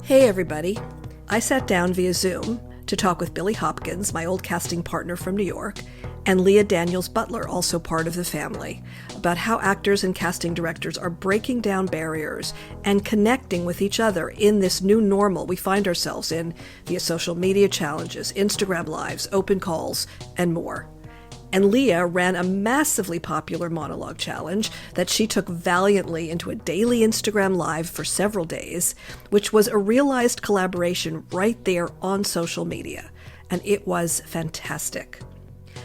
Hey everybody. I sat down via Zoom to talk with Billy Hopkins, my old casting partner from New York, and Leah Daniels-Butler, also part of the family, about how actors and casting directors are breaking down barriers and connecting with each other in this new normal we find ourselves in via social media challenges, Instagram lives, open calls, and more. And Leah ran a massively popular monologue challenge that she took valiantly into a daily Instagram live for several days, which was a realized collaboration right there on social media. And it was fantastic.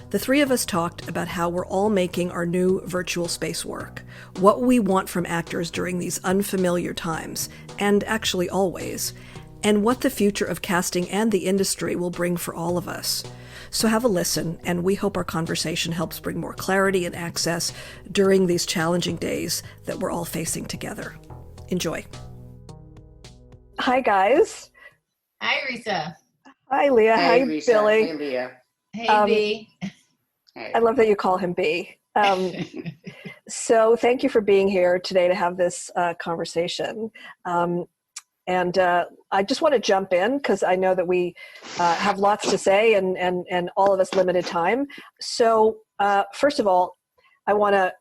The three of us talked about how we're all making our new virtual space work, what we want from actors during these unfamiliar times, and actually always, and what the future of casting and the industry will bring for all of us. So have a listen, and we hope our conversation helps bring more clarity and access during these challenging days that we're all facing together. Enjoy. Hi, guys. Hi, Risa. Hi, Leah. Hey, Hi, Risa. Billy. Hey, Leah. Hey, B. Hey. I love that you call him B. So thank you for being here today to have this conversation. And I just want to jump in because I know that we have lots to say and all of us limited time. So first of all, I want to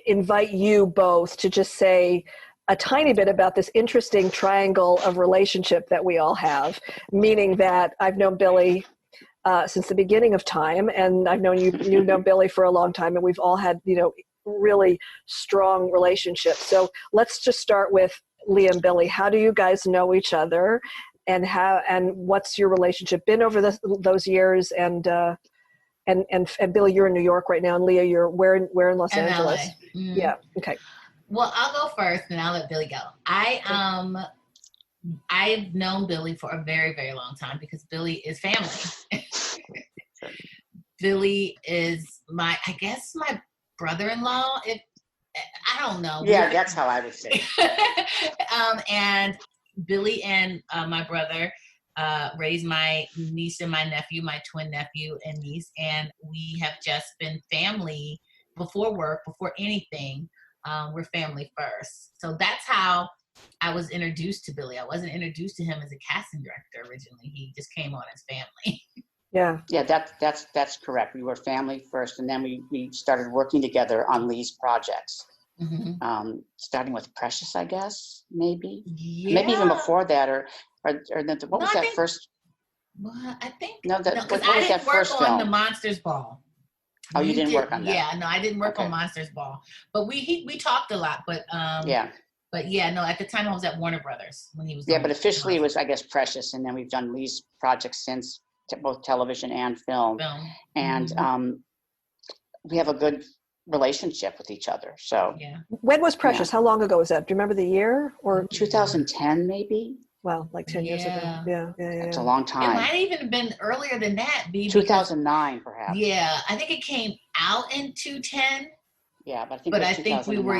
invite you both to just say a tiny bit about this interesting triangle of relationship that we all have, meaning that I've known Billy since the beginning of time, and I've known you've known Billy for a long time, and we've all had, really strong relationships. So let's just start with Leah and Billy. How do you guys know each other, and what's your relationship been over those years? And Billy, you're in New York right now, and Leah, you're where in Los Angeles? LA. Yeah. Okay. Well, I'll go first, and I'll let Billy go. I've known Billy for a very, very long time because Billy is family. Billy is my brother-in-law. I don't know. Yeah, that's how I would say it. And Billy and my brother raised my niece and my nephew, my twin nephew and niece, and we have just been family before work, before anything. We're family first. So that's how I was introduced to Billy. I wasn't introduced to him as a casting director originally. He just came on as family. Yeah. Yeah, that's correct. We were family first, and then we started working together on Lee's projects. Mm-hmm. Starting with Precious, I guess, maybe. Yeah. Maybe even before that, or what was that first? Well, I think what was I that didn't work first on film? The Monsters Ball. Oh, you didn't work on that? Yeah, no, I didn't work on Monsters Ball, but we talked a lot. But yeah. But yeah, no, at the time I was at Warner Brothers when he was. Yeah, but officially it was, I guess, Precious, and then we've done Lee's projects since, both television and film. And we have a good relationship with each other. So yeah. When was Precious? How long ago was that? Do you remember the year? Or 2010 maybe? Wow, like 10 years ago. Yeah. That's a long time. It might have even been earlier than that, B. 2009 perhaps. Yeah, I think it came out in 2010. Yeah, but I think we were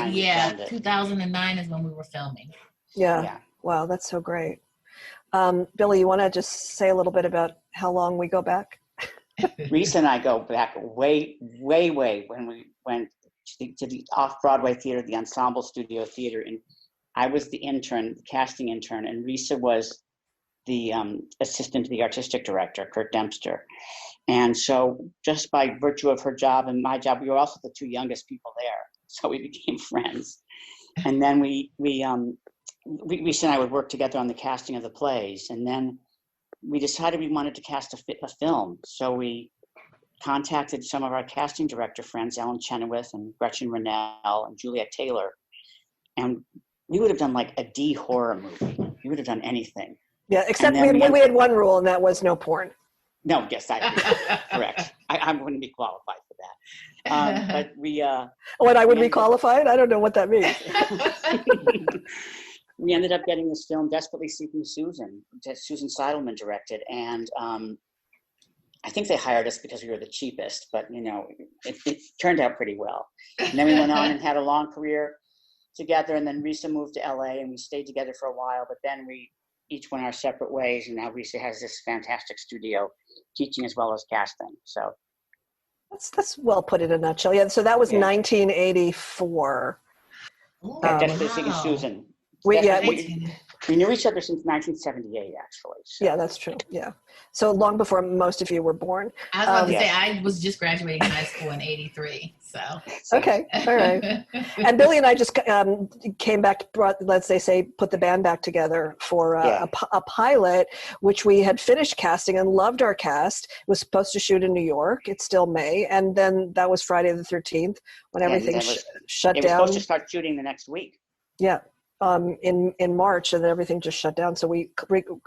2009 is when we were filming. Yeah. Wow, that's so great. Billy, you want to just say a little bit about how long we go back? Risa and I go back way when we went to the off-Broadway theater, the Ensemble Studio Theater. And I was the intern, the casting intern, and Risa was the assistant to the artistic director, Kurt Dempster. And so just by virtue of her job and my job, we were also the two youngest people there. So we became friends. And then Risa and I would work together on the casting of the plays. And then we decided we wanted to cast a film. So we contacted some of our casting director friends, Ellen Chenoweth and Gretchen Rennell and Juliet Taylor. And we would have done like a D horror movie. We would have done anything. Yeah, except we had one rule, and that was no porn. No, yes, correct. I wouldn't be qualified for that. But we... What, I would be qualified? I don't know what that means. We ended up getting this film, Desperately Seeking Susan, that Susan Seidelman directed. And I think they hired us because we were the cheapest, but it turned out pretty well. And then we went on and had a long career together. And then Risa moved to LA and we stayed together for a while, but then we each went our separate ways. And now Risa has this fantastic studio, teaching as well as casting. So that's well put in a nutshell. Yeah. So that was 1984. Desperately Seeking Susan. We knew each other since 1978, actually. So. Yeah, that's true. Yeah. So long before most of you were born. I was about to Yes. say, I was just graduating high school in 83, so. Okay, all right. And Billy and I just came back, let's say, put the band back together for a pilot, which we had finished casting and loved our cast. It was supposed to shoot in New York. It's still May. And then that was Friday the 13th when everything shut down. It was supposed to start shooting the next week. Yeah. In March, and then everything just shut down. So we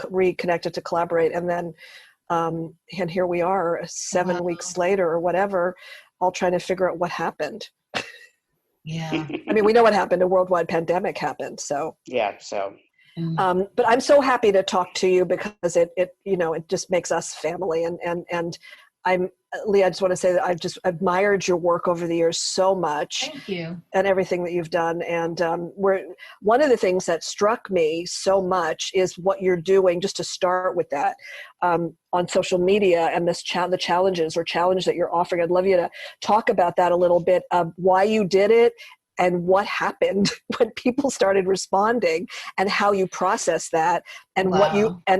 reconnected to collaborate, and then and here we are 7 weeks later or whatever, all trying to figure out what happened. Yeah. I mean, we know what happened. A worldwide pandemic happened. So yeah. So. But I'm so happy to talk to you because it just makes us family, and Leah, I just want to say that I've just admired your work over the years so much. Thank you. And everything that you've done. And one of the things that struck me so much is what you're doing, just to start with that, on social media and the challenge that you're offering. I'd love you to talk about that a little bit, of why you did it and what happened when people started responding, and how you process that, and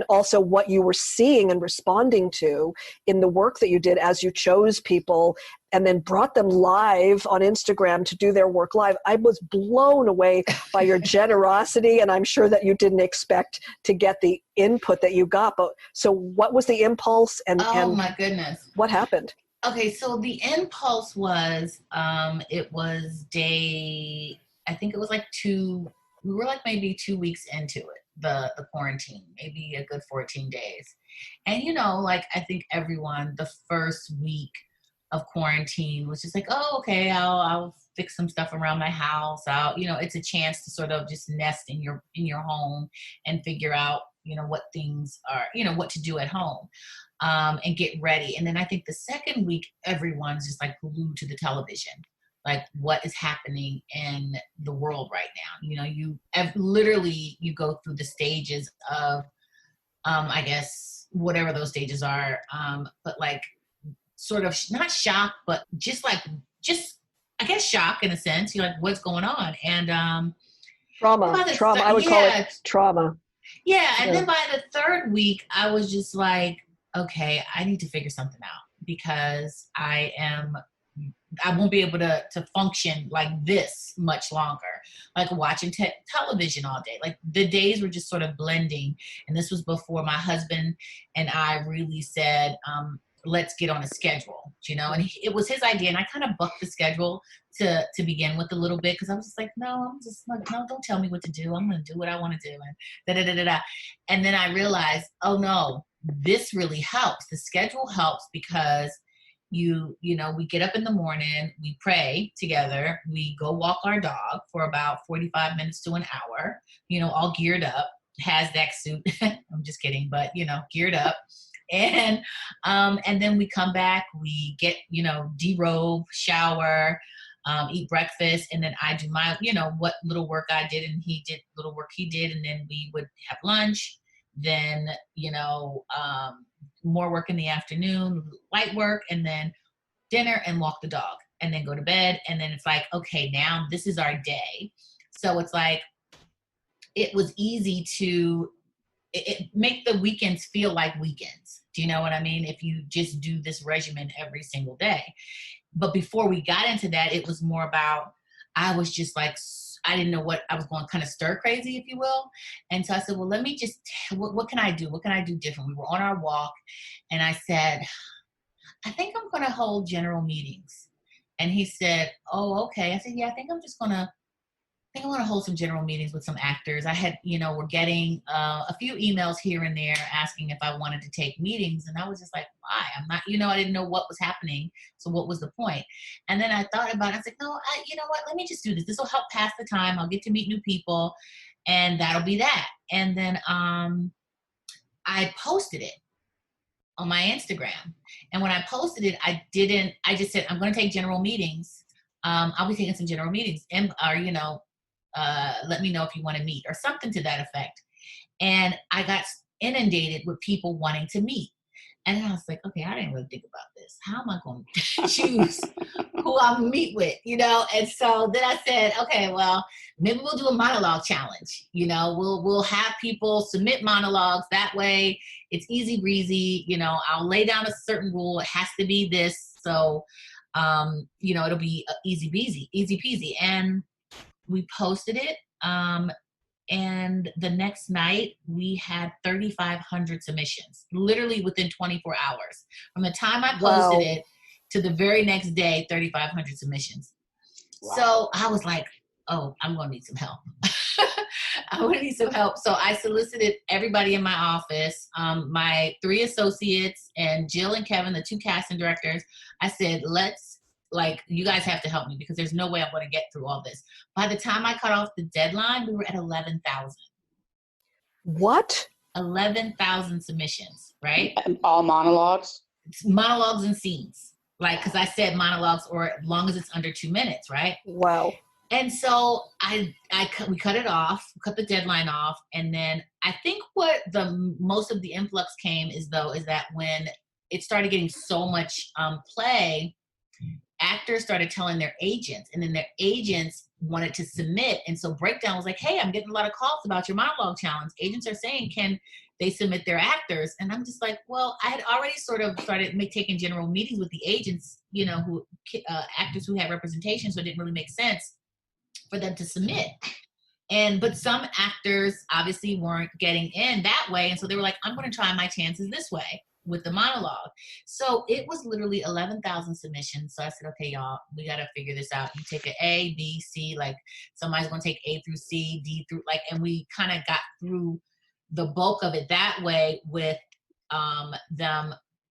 also what you were seeing and responding to in the work that you did as you chose people and then brought them live on Instagram to do their work live. I was blown away by your generosity, and I'm sure that you didn't expect to get the input that you got. But so what was the impulse, and my goodness, what happened? Okay, so the impulse was, it was I think it was we were like maybe 2 weeks into it, the quarantine, maybe a good 14 days. And, like, I think everyone, the first week of quarantine was just like, oh, okay, I'll fix some stuff around my house. It's a chance to sort of just nest in your home and figure out, what things are, what to do at home. And get ready. And then I think the second week, everyone's just like glued to the television, like what is happening in the world right now. You go through the stages of, I guess, whatever those stages are, but like sort of not shock, but just I guess shock in a sense. You're like, what's going on? And trauma. I would call it trauma. Yeah. And then by the third week, I was just like, okay, I need to figure something out, because I won't be able to function like this much longer, like watching television all day. Like the days were just sort of blending. And this was before my husband and I really said, let's get on a schedule, and it was his idea. And I kind of bucked the schedule to begin with a little bit, because I was just like, no, don't tell me what to do. I'm going to do what I want to do. And And then I realized, oh no, this really helps. The schedule helps because we get up in the morning, we pray together, we go walk our dog for about 45 minutes to an hour, all geared up, Hazmat suit. I'm just kidding, but geared up. And then we come back, we get, derobe, shower, eat breakfast, and then I do my, what little work I did, and he did little work he did, and then we would have lunch. Then, more work in the afternoon, light work, and then dinner and walk the dog, and then go to bed. And then it's like, okay, now this is our day. So it's like, it was easy to make the weekends feel like weekends. Do you know what I mean? If you just do this regimen every single day. But before we got into that, it was more about, I was just like, I didn't know what I was going, kind of stir crazy, if you will. And so I said, well, let me just, what can I do? What can I do different? We were on our walk, and I said, I think I'm going to hold general meetings. And he said, oh, okay. I said, yeah, I think I want to hold some general meetings with some actors. I had, we're getting a few emails here and there asking if I wanted to take meetings. And I was just like, why? I'm not, I didn't know what was happening. So what was the point? And then I thought about it. I was like, no, you know what? Let me just do this. This will help pass the time. I'll get to meet new people, and that'll be that. And then I posted it on my Instagram. And when I posted it, I just said, I'm going to take general meetings. I'll be taking some general meetings, let me know if you want to meet, or something to that effect. And I got inundated with people wanting to meet. And then I was like, okay, I didn't really think about this. How am I going to choose who I'll meet with, you know? And so then I said, okay, well, maybe we'll do a monologue challenge. You know, we'll have people submit monologues. That way it's easy breezy. You know, I'll lay down a certain rule. It has to be this. So, you know, it'll be easy peasy. And we posted it. And the next night we had 3,500 submissions, literally within 24 hours. From the time I posted it to the very next day, 3,500 submissions. Wow. So I was like, oh, I'm going to need some help. I'm going to need some help. So I solicited everybody in my office, my 3 associates and Jill and Kevin, the 2 casting directors. I said, you guys have to help me because there's no way I'm going to get through all this. By the time I cut off the deadline, we were at 11,000. What? 11,000 submissions, right? All monologues? Monologues and scenes. Like, because I said monologues or as long as it's under 2 minutes, right? Wow. And so we cut it off, cut the deadline off. And then I think what the most of the influx came is that when it started getting so much play, actors started telling their agents, and then their agents wanted to submit. And so Breakdown was like, hey, I'm getting a lot of calls about your monologue challenge. Agents are saying, can they submit their actors? And I'm just like, well, I had already sort of started taking general meetings with the agents, you know, who actors who had representation. So it didn't really make sense for them to submit. But some actors obviously weren't getting in that way. And so they were like, I'm going to try my chances this way with the monologue. So it was literally 11,000 submissions. So I said, okay, y'all, we got to figure this out. You take an A, B, C, like somebody's going to take A through C, D through, like, and we kind of got through the bulk of it that way with them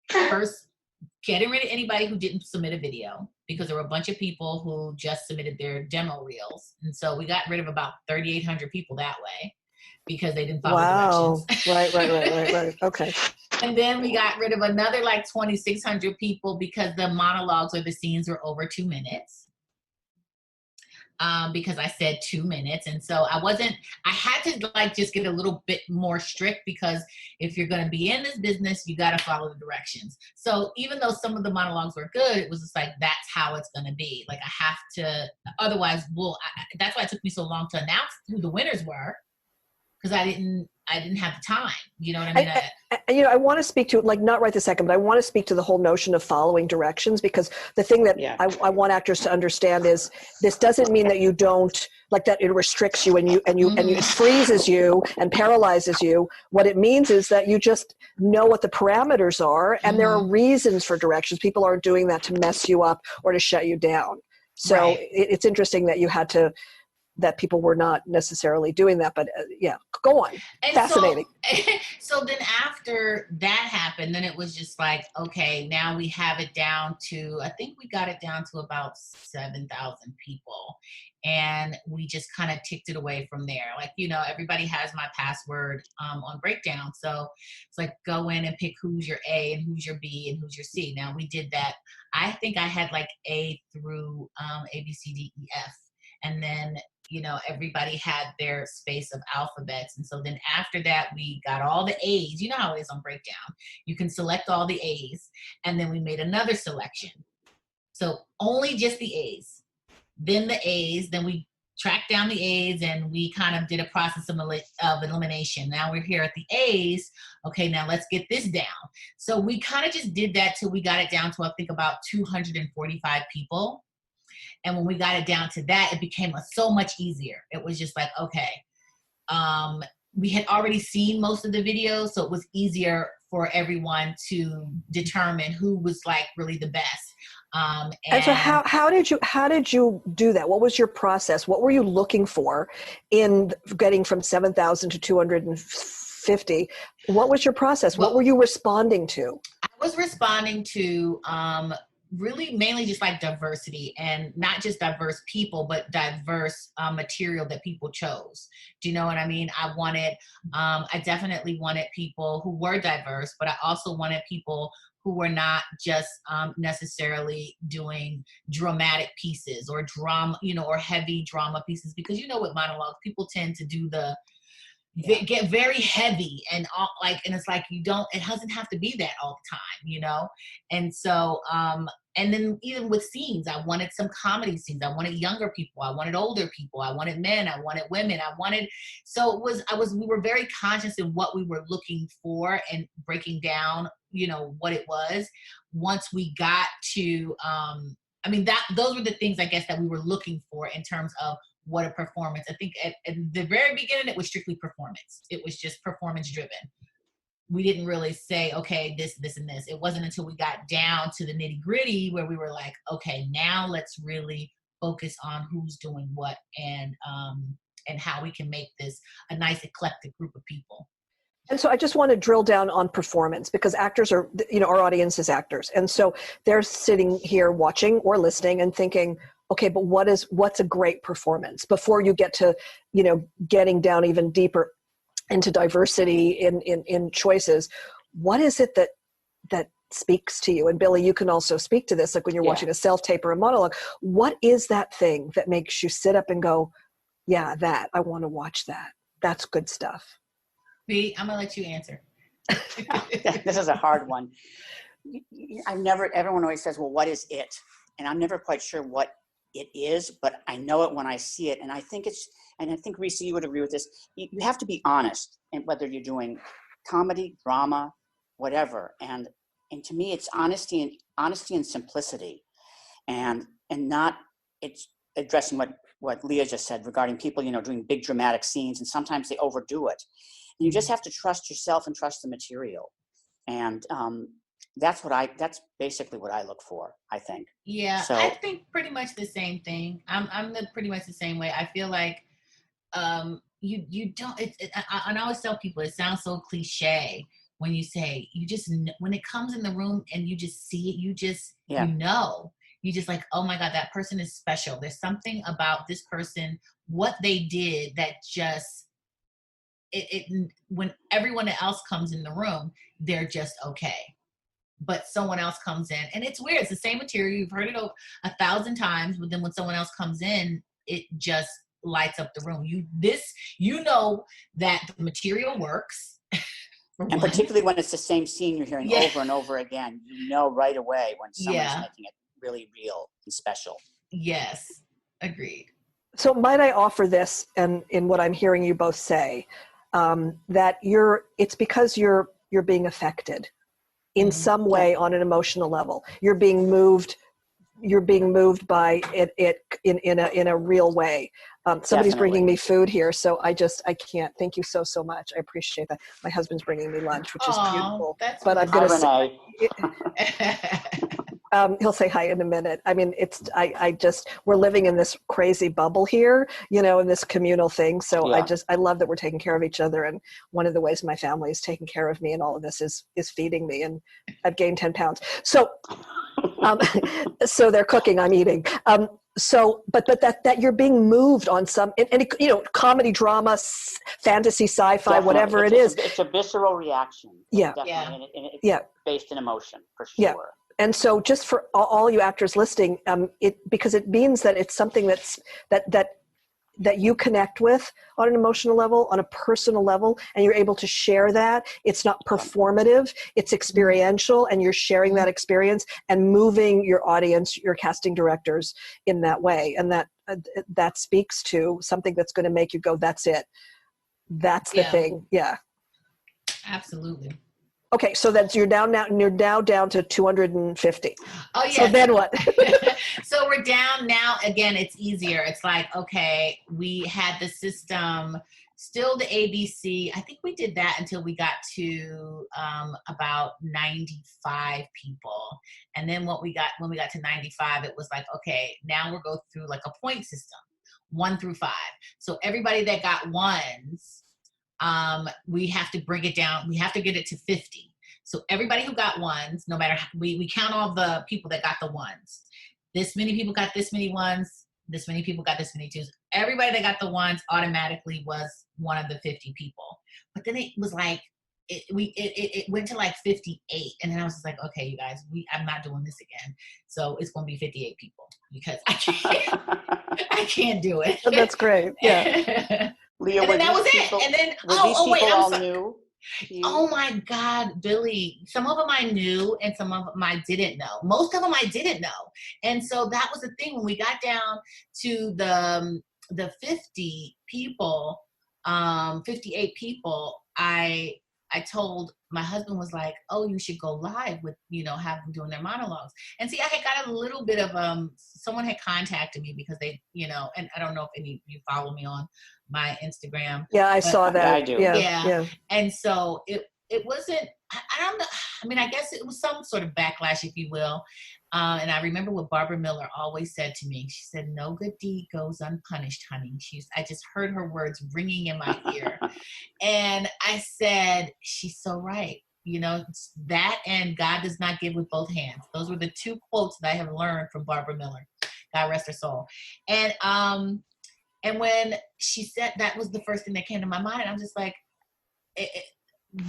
first getting rid of anybody who didn't submit a video, because there were a bunch of people who just submitted their demo reels. And so we got rid of about 3,800 people that way because they didn't follow directions. Right. Okay. And then we got rid of another like 2,600 people because the monologues or the scenes were over 2 minutes. Because I said 2 minutes. And so I had to like just get a little bit more strict, because if you're going to be in this business, you got to follow the directions. So even though some of the monologues were good, it was just like, that's how it's going to be. Like I have to, otherwise, that's why it took me so long to announce who the winners were. Because I didn't have the time. You know what I mean? I want to speak to, like, not right this second, but I want to speak to the whole notion of following directions, because the thing that I want actors to understand is this doesn't mean that you don't, like, that it restricts you and it freezes you and paralyzes you. What it means is that you just know what the parameters are, and there are reasons for directions. People aren't doing that to mess you up or to shut you down. So it's interesting that you had to, that people were not necessarily doing that, but go on. And fascinating. So then after that happened, then it was just like, okay, now we have it down to, I think we got it down to about 7,000 people. And we just kind of ticked it away from there. Like, you know, everybody has my password on Breakdown. So it's like, go in and pick who's your A and who's your B and who's your C. Now we did that. I think I had like A through A, B, C, D, E, F. And then, you know, everybody had their space of alphabets. And so then after that, we got all the A's. You know how it is on Breakdown. You can select all the A's. And then we made another selection. So only just the A's. Then the A's. Then we tracked down the A's and we kind of did a process of elimination. Now we're here at the A's. Okay, now let's get this down. So we kind of just did that till we got it down to, I think, about 245 people. And when we got it down to that, it became so much easier. It was just like, okay, we had already seen most of the videos, so it was easier for everyone to determine who was like really the best. And so how did you do that? What was your process? What were you looking for in getting from 7,000 to 250? What was your process? What were you responding to? I was responding to really mainly just like diversity, and not just diverse people, but diverse material that people chose. Do you know what I mean? I definitely wanted people who were diverse, but I also wanted people who were not just necessarily doing dramatic pieces or drama, you know, or heavy drama pieces, because, you know, with monologues, people tend to do get very heavy and all, like, and it's like, it doesn't have to be that all the time, And so, and then even with scenes, I wanted some comedy scenes. I wanted younger people. I wanted older people. I wanted men. I wanted women. So we were very conscious of what we were looking for and breaking down, what it was. Once we got to, those were the things, I guess, that we were looking for in terms of what a performance. I think at the very beginning, it was strictly performance. It was just performance driven. We didn't really say, okay, this, and this. It wasn't until we got down to the nitty gritty where we were like, okay, now let's really focus on who's doing what and how we can make this a nice eclectic group of people. And so I just want to drill down on performance, because actors are, our audience is actors. And so they're sitting here watching or listening and thinking, okay, but what's a great performance? Before you get to, getting down even deeper into diversity in choices, what is it that speaks to you? And Billy, you can also speak to this, like when you're watching a self-tape or a monologue. What is that thing that makes you sit up and go, yeah, I want to watch that. That's good stuff. B, I'm gonna let you answer. This is a hard one. Everyone always says, well, what is it? And I'm never quite sure what it is, but I know it when I see it. And I think Risa, you would agree with this. You have to be honest, and whether you're doing comedy, drama, whatever. And to me, it's honesty and simplicity, and not, it's addressing what Leah just said regarding people, doing big dramatic scenes, and sometimes they overdo it. And you just have to trust yourself and trust the material. And that's basically what I look for, I think. Yeah, so, I think pretty much the same thing. I'm pretty much the same way. I feel like you don't. I always tell people, it sounds so cliche when you say, when it comes in the room and you just see it, you just you just like, oh my God, that person is special. There's something about this person, what they did, that just when everyone else comes in the room, they're just okay. But someone else comes in, and it's weird. It's the same material. You've heard it 1,000 times, but then when someone else comes in, it just lights up the room. You know that the material works. And particularly when it's the same scene you're hearing over and over again, right away when someone's making it really real and special. Yes, agreed. So might I offer this, and in what I'm hearing you both say, that it's because you're being affected in some way on an emotional level. You're being moved by it in a real way. Somebody's Definitely. bringing me food here, so I can't. Thank you so much. I appreciate that. My husband's bringing me lunch, which is beautiful. But I'm going to say, he'll say hi in a minute. I mean, we're living in this crazy bubble here, in this communal thing. So I love that we're taking care of each other. And one of the ways my family is taking care of me and all of this is feeding me. And I've gained 10 pounds. So, so they're cooking, I'm eating. But that you're being moved on some, and comedy, drama, fantasy, sci-fi, Definitely. Whatever it is. It's a visceral reaction. Yeah. Definitely. And it's based in emotion, for sure. Yeah. And so just for all you actors listening, because it means that it's something that you connect with on an emotional level, on a personal level, and you're able to share that. It's not performative, it's experiential, and you're sharing that experience and moving your audience, your casting directors in that way. And that speaks to something that's going to make you go, that's it. That's the thing. Yeah. Absolutely. Okay, so you're now down to 250. Oh yeah. So then what? So we're down now. Again, it's easier. It's like, okay, we had the system, still the ABC. I think we did that until we got to about 95 people. And then when we got to 95, it was like, okay, now we'll go through like a point system, 1 through 5. So everybody that got ones, we have to bring it down. We have to get it to 50. So everybody who got ones, no matter, we count all the people that got the ones. This many people got this many ones. This many people got this many twos. Everybody that got the ones automatically was one of the 50 people. But then it was like, it went to like 58. And then I was just like, okay, you guys, I'm not doing this again. So it's going to be 58 people. because I can't do it. That's great. Yeah. Leah, And then that was it. And then, wait, I'm sorry. New to you? Oh my God, Billy. Some of them I knew and some of them I didn't know. Most of them I didn't know. And so that was the thing when we got down to the 50 people, 58 people, I told my husband was like, oh, you should go live with, have them doing their monologues. And see, I had got a little bit of, someone had contacted me because they, and I don't know if any of you follow me on my Instagram. Yeah, I saw that. Yeah, I do. Yeah. And so it wasn't, I don't know. I mean, I guess it was some sort of backlash, if you will. And I remember what Barbara Miller always said to me. She said, no good deed goes unpunished, honey. I just heard her words ringing in my ear. And I said, she's so right. It's that and God does not give with both hands. Those were the two quotes that I have learned from Barbara Miller. God rest her soul. And when she said that was the first thing that came to my mind, and I'm just like,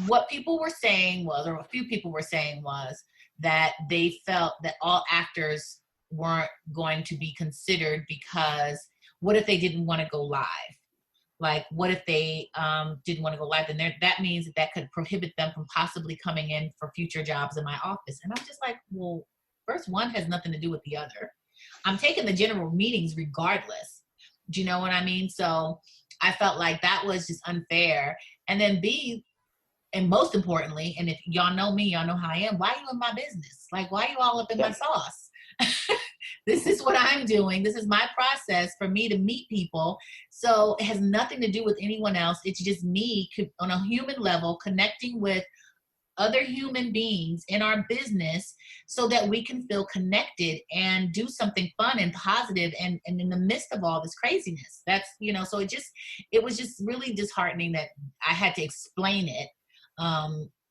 what people were saying was, or a few people were saying was, that they felt that all actors weren't going to be considered because what if they didn't want to go live? Like, what if they didn't want to go live? Then that means that could prohibit them from possibly coming in for future jobs in my office. And I'm just like, well, first, one has nothing to do with the other. I'm taking the general meetings regardless. Do you know what I mean? So I felt like that was just unfair. And then B, and most importantly, and if y'all know me, y'all know how I am, why are you in my business? Like, why are you all up in my sauce? This is what I'm doing. This is my process for me to meet people. So it has nothing to do with anyone else. It's just me on a human level connecting with other human beings in our business so that we can feel connected and do something fun and positive and in the midst of all this craziness. That's, so it was just really disheartening that I had to explain it.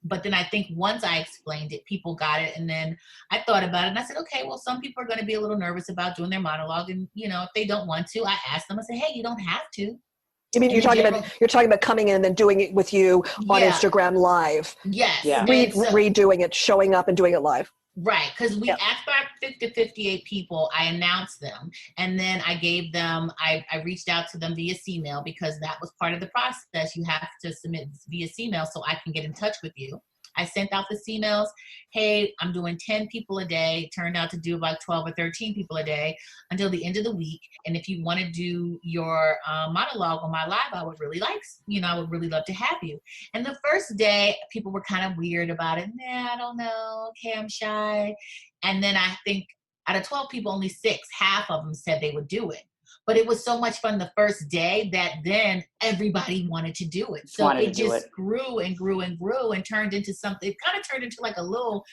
But then I think once I explained it, people got it. And then I thought about it and I said, okay, well, some people are going to be a little nervous about doing their monologue. And, if they don't want to, I asked them, I said, hey, you don't have to. You mean you're talking about coming in and then doing it with you on Instagram Live? Yes. Yeah. Redoing it, showing up and doing it live. Right, because after our 50 to 58 people, I announced them, and then I gave them, I reached out to them via email because that was part of the process. You have to submit via email so I can get in touch with you. I sent out the emails. Hey, I'm doing 10 people a day. Turned out to do about 12 or 13 people a day until the end of the week. And if you want to do your monologue on my live, I would really I would really love to have you. And the first day, people were kind of weird about it. Nah, I don't know. Okay, I'm shy. And then I think out of 12 people, only 6, half of them said they would do it. But it was so much fun the first day that then everybody wanted to do it. So it just grew and grew and grew and turned into something. It kind of turned into like a little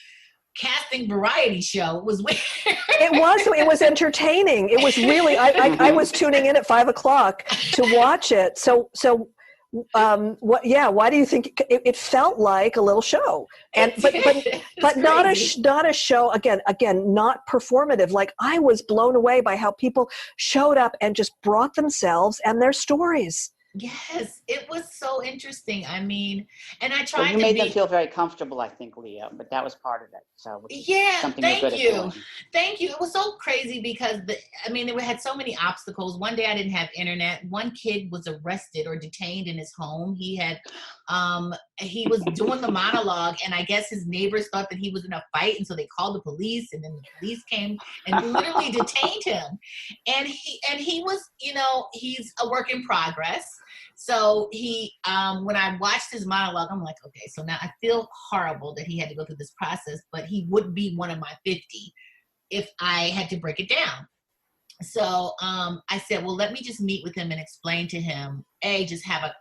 casting variety show. It was weird. It was entertaining. It was really, I was tuning in at 5:00 to watch it. So why do you think it felt like a little show? And but not a show, again not performative. Like, I was blown away by how people showed up and just brought themselves and their stories. Yes, it was so interesting. I mean, and I tried you made them feel very comfortable, I think, Leah, but that was part of it. So thank you. Thank you. It was so crazy because we had so many obstacles. One day I didn't have internet. One kid was arrested or detained in his home. He was doing the monologue, and I guess his neighbors thought that he was in a fight, and so they called the police, and then the police came and literally detained him. And he was, he's a work in progress. So when I watched his monologue, I'm like, okay, so now I feel horrible that he had to go through this process, but he would be one of my 50 if I had to break it down. So I said, well, let me just meet with him and explain to him, just have a,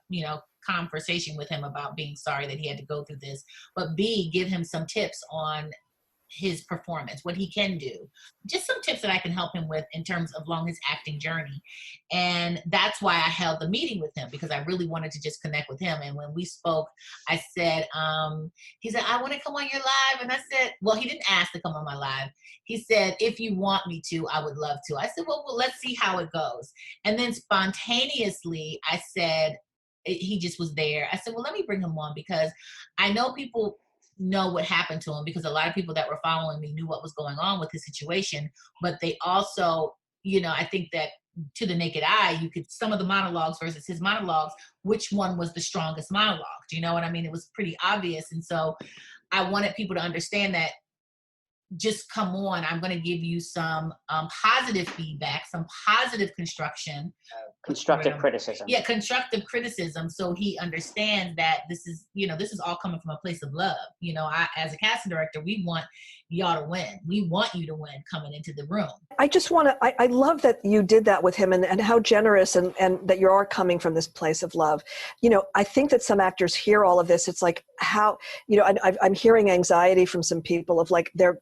conversation with him about being sorry that he had to go through this, but B, give him some tips on his performance, what he can do, just some tips that I can help him with in terms of along his acting journey. And that's why I held the meeting with him, because I really wanted to just connect with him. And when we spoke, I said, he said, I want to come on your live. And I said, well, he didn't ask to come on my live. He said, if you want me to, I would love to. I said, well, let's see how it goes. And then spontaneously, I said, he just was there. I said, well, let me bring him on because I know people know what happened to him, because a lot of people that were following me knew what was going on with his situation, but they also, I think that to the naked eye, you could, some of the monologues versus his monologues, which one was the strongest monologue? Do you know what I mean? It was pretty obvious. And so I wanted people to understand that just come on, I'm going to give you some positive feedback, some positive constructive criticism. Yeah, constructive criticism. So he understands that this is all coming from a place of love. I, as a casting director, we want y'all to win. We want you to win coming into the room. I just want to, I love that you did that with him, and how generous and that you are coming from this place of love. I think that some actors hear all of this. It's like how, I'm hearing anxiety from some people of like, they're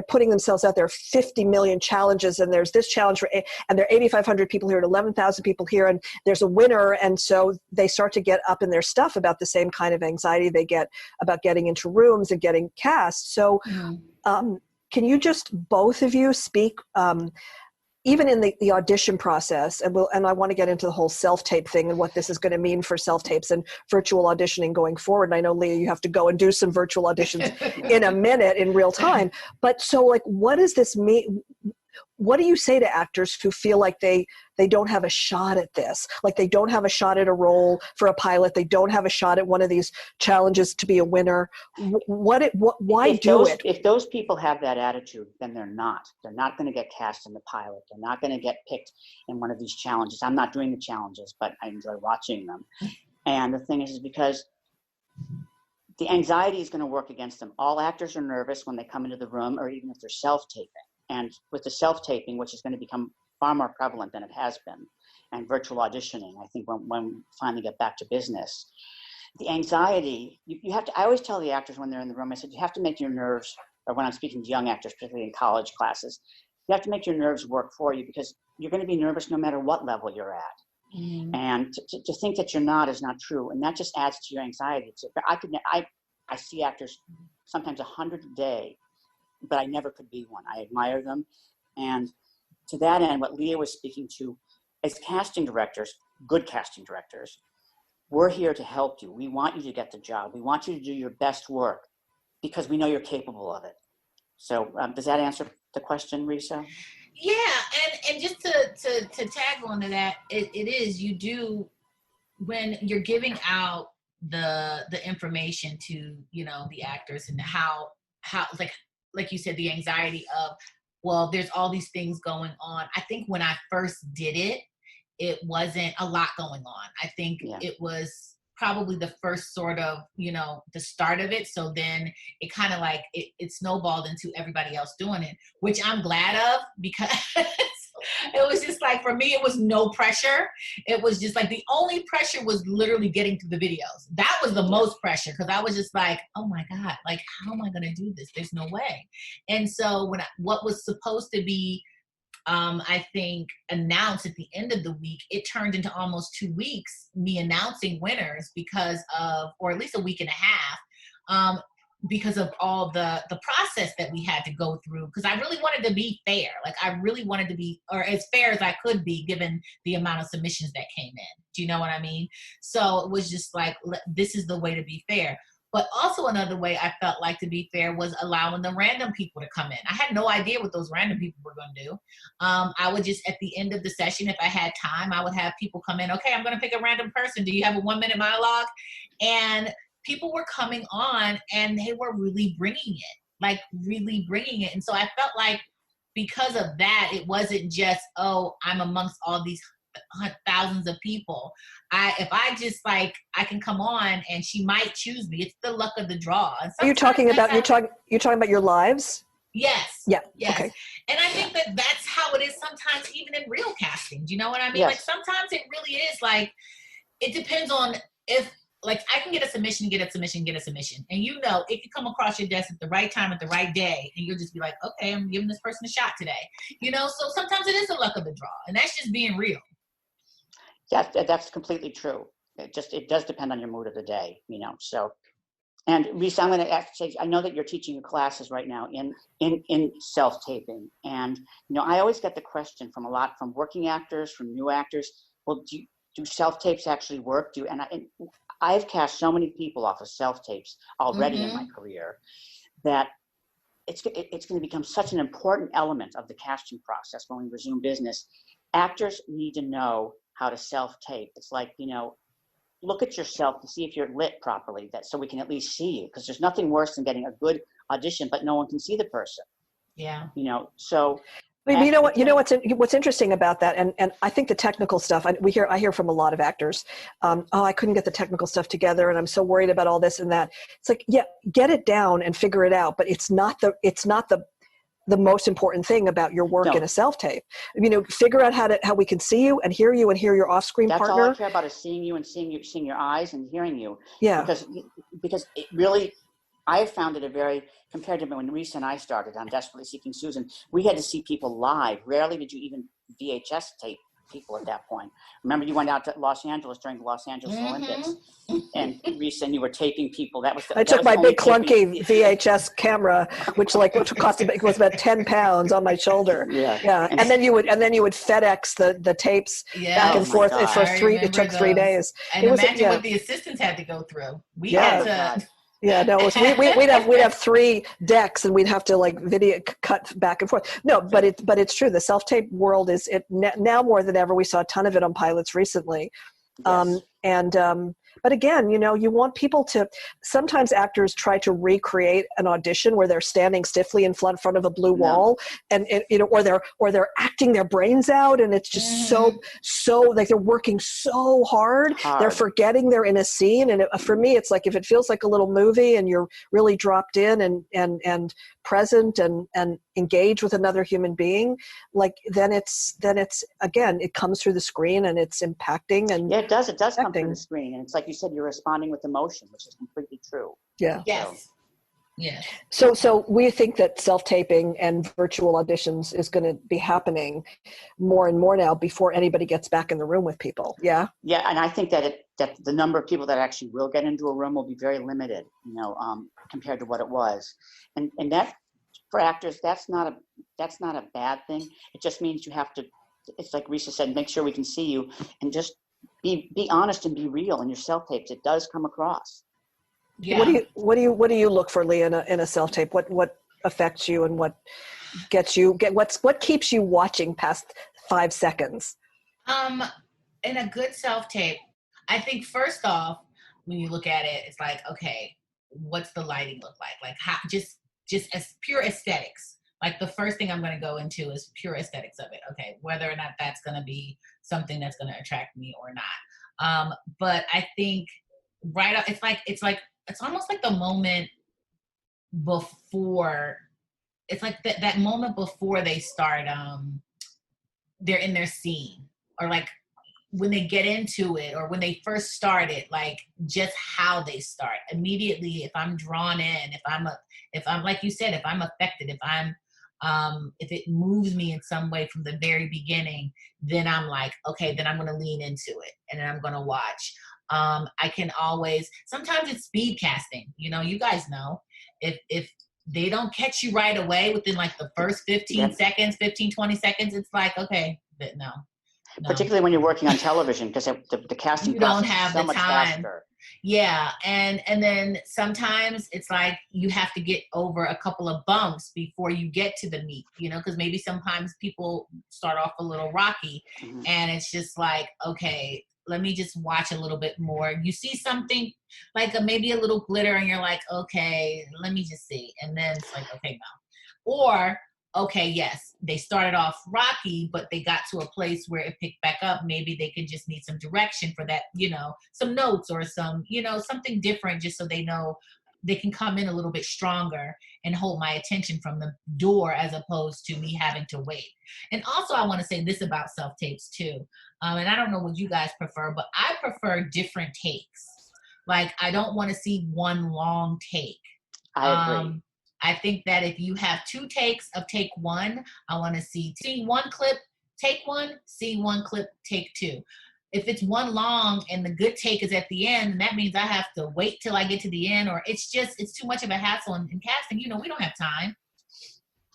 putting themselves out there, 50 million challenges, and there's this challenge and there are 8,500 people here and 11,000 people here, and there's a winner. And so they start to get up in their stuff about the same kind of anxiety they get about getting into rooms and getting cast. So, can you just, both of you, speak, even in the audition process, and I want to get into the whole self-tape thing and what this is going to mean for self-tapes and virtual auditioning going forward. And I know, Leah, you have to go and do some virtual auditions in a minute in real time. But so, like, what does this mean? What do you say to actors who feel like they don't have a shot at this? Like, they don't have a shot at a role for a pilot. They don't have a shot at one of these challenges to be a winner. Why do it? If those people have that attitude, then they're not. They're not going to get cast in the pilot. They're not going to get picked in one of these challenges. I'm not doing the challenges, but I enjoy watching them. And the thing is because the anxiety is going to work against them. All actors are nervous when they come into the room, or even if they're self-taping. And with the self-taping, which is going to become far more prevalent than it has been, and virtual auditioning, I think when we finally get back to business, the anxiety, you have to, I always tell the actors when they're in the room, I said, you have to make your nerves, or when I'm speaking to young actors, particularly in college classes, you have to make your nerves work for you, because you're going to be nervous no matter what level you're at. Mm-hmm. And to think that you're not is not true. And that just adds to your anxiety. I see actors sometimes 100 a day, but I never could be one. I admire them. And to that end, what Leah was speaking to, as casting directors, good casting directors, we're here to help you. We want you to get the job. We want you to do your best work because we know you're capable of it. So does that answer the question, Risa? Yeah, and just to tag on to that, it is, you do, when you're giving out the information to, the actors, and how like you said, the anxiety of, well, there's all these things going on. I think when I first did it, it wasn't a lot going on. I think it was probably the first sort of, the start of it. So then it kind of like, it snowballed into everybody else doing it, which I'm glad of, because it was just like, for me, it was no pressure. It was just like, the only pressure was literally getting through the videos. That was the most pressure, because I was just like, oh my God, like, how am I going to do this? There's no way. And so what was supposed to be, I think, announced at the end of the week, it turned into almost 2 weeks, me announcing winners, because of, or at least a week and a half, because of all the process that we had to go through, because I really wanted to be fair. Like, I really wanted to be, or as fair as I could be, given the amount of submissions that came in. Do you know what I mean? So it was just like, this is the way to be fair. But also another way I felt like to be fair was allowing the random people to come in. I had no idea what those random people were going to do. I would just, at the end of the session, if I had time, I would have people come in. Okay, I'm going to pick a random person. Do you have a 1-minute monologue? And people were coming on, and they were really bringing it, like really bringing it. And so I felt like, because of that, it wasn't just, oh, I'm amongst all these thousands of people. If I just like, I can come on and she might choose me. It's the luck of the draw. Are you talking about, you're talking about your lives? Yes. Yeah. Yes. Okay. And I think that that's how it is sometimes, even in real casting. Do you know what I mean? Yes. Like, sometimes it really is like, it depends on if, like, I can get a submission. And it can come across your desk at the right time, at the right day, and you'll just be like, okay, I'm giving this person a shot today. So sometimes it is the luck of the draw, and that's just being real. Yeah, that's completely true. It does depend on your mood of the day, so. And Risa, I'm going to say, I know that you're teaching your classes right now in self-taping. And, I always get the question from working actors, from new actors, well, do self-tapes actually work? I've cast so many people off of self-tapes already in my career that it's going to become such an important element of the casting process when we resume business. Actors need to know how to self-tape. It's like, look at yourself to see if you're lit properly, so we can at least see you, because there's nothing worse than getting a good audition but no one can see the person. Yeah. So you know what's interesting about that, and I think the technical stuff, I hear from a lot of actors, I couldn't get the technical stuff together and I'm so worried about all this and that. It's like, yeah, get it down and figure it out, but it's not the most important thing about your work in a self-tape. Figure out how we can see you and hear your off-screen partner. That's all I care about, is seeing you and seeing your eyes and hearing you. Yeah. Because it really, I have found it compared to when Risa and I started on Desperately Seeking Susan, we had to see people live. Rarely did you even VHS tape people at that point. Remember, you went out to Los Angeles during the Los Angeles Olympics, and Risa, and you were taping people. I took my big clunky VHS camera, which was about 10 pounds on my shoulder. Yeah. And then you would FedEx the tapes back and forth for it took 3 days. And imagine what the assistants had to go through. We had to. Yeah, no, we'd have 3 decks and we'd have to video cut back and forth. No, but it's true. The self-tape world is now more than ever. We saw a ton of it on pilots recently. Yes. But again, you want people to, sometimes actors try to recreate an audition where they're standing stiffly in front of a blue wall and or they're acting their brains out, and it's just so like they're working so hard. They're forgetting they're in a scene. And for me, it's like, if it feels like a little movie and you're really dropped in and present and engage with another human being, then it's again, it comes through the screen and it's impacting. And it does come through the screen, and it's like you said, you're responding with emotion, which is completely true. Yeah. Yes. Yeah. So we think that self-taping and virtual auditions is going to be happening more and more now before anybody gets back in the room with people. Yeah. Yeah, and I think that the number of people that actually will get into a room will be very limited, compared to what it was, and that, for actors, that's not a bad thing. It just means you have to. It's like Risa said, make sure we can see you, and just be honest and be real in your self-tapes. It does come across. Yeah. What do you look for, Leah, in a self-tape? What affects you, and what what keeps you watching past 5 seconds? In a good self-tape, I think first off, when you look at it, it's like, okay, what's the lighting look like? Like, how, just as pure aesthetics. Like, the first thing I'm going to go into is pure aesthetics of it. Okay, whether or not that's going to be something that's going to attract me or not. But I think it's almost like the moment before. It's like that moment before they start. They're in their scene, or like when they get into it, or when they first start it, like just how they start immediately. If I'm drawn in, if I'm like you said, if I'm affected, if it moves me in some way from the very beginning, then I'm like, okay, then I'm going to lean into it and then I'm going to watch. I can always, sometimes it's speed casting. You guys know, if they don't catch you right away within like the first 15 seconds, 20 seconds, it's like, okay, but no. Particularly when you're working on television, because the casting process is so much faster. Yeah, and then sometimes it's like you have to get over a couple of bumps before you get to the meat, because maybe sometimes people start off a little rocky, and it's just like, okay, let me just watch a little bit more. You see something like maybe a little glitter, and you're like, okay, let me just see, and then it's like, okay, no, or okay, yes, they started off rocky, but they got to a place where it picked back up. Maybe they could just need some direction for that, some notes or some, something different, just so they know they can come in a little bit stronger and hold my attention from the door, as opposed to me having to wait. And also, I want to say this about self-tapes too. And I don't know what you guys prefer, but I prefer different takes. Like, I don't want to see one long take. I agree. I think that if you have 2 takes of take 1, I want to see one clip, take 1, see 1 clip, take 2. If it's one long and the good take is at the end, that means I have to wait till I get to the end, or it's too much of a hassle in casting. We don't have time.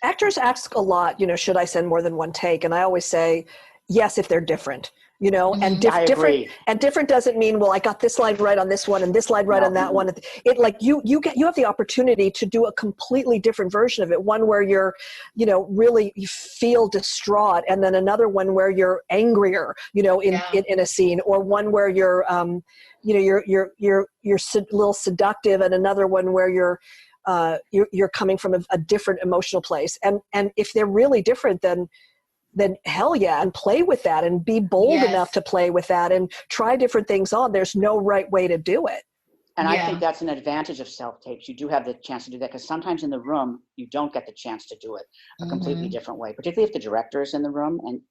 Actors ask a lot, should I send more than 1 take? And I always say, yes, if they're different. you know, and I agree. different doesn't mean, well, I got this line right on this one and this line right on that one. It like you have the opportunity to do a completely different version of it. One where you're, you know, really you feel distraught, and then another one where you're angrier, you know, in a scene, or one where you're, you know, you're a little seductive, and another one where you're coming from a different emotional place. And if they're really different, then hell yeah, and play with that and be bold enough to play with that and try different things on. There's no right way to do it. And I think that's an advantage of self-tapes. You do have the chance to do that, because sometimes in the room, you don't get the chance to do it a completely different way, particularly if the director is in the room and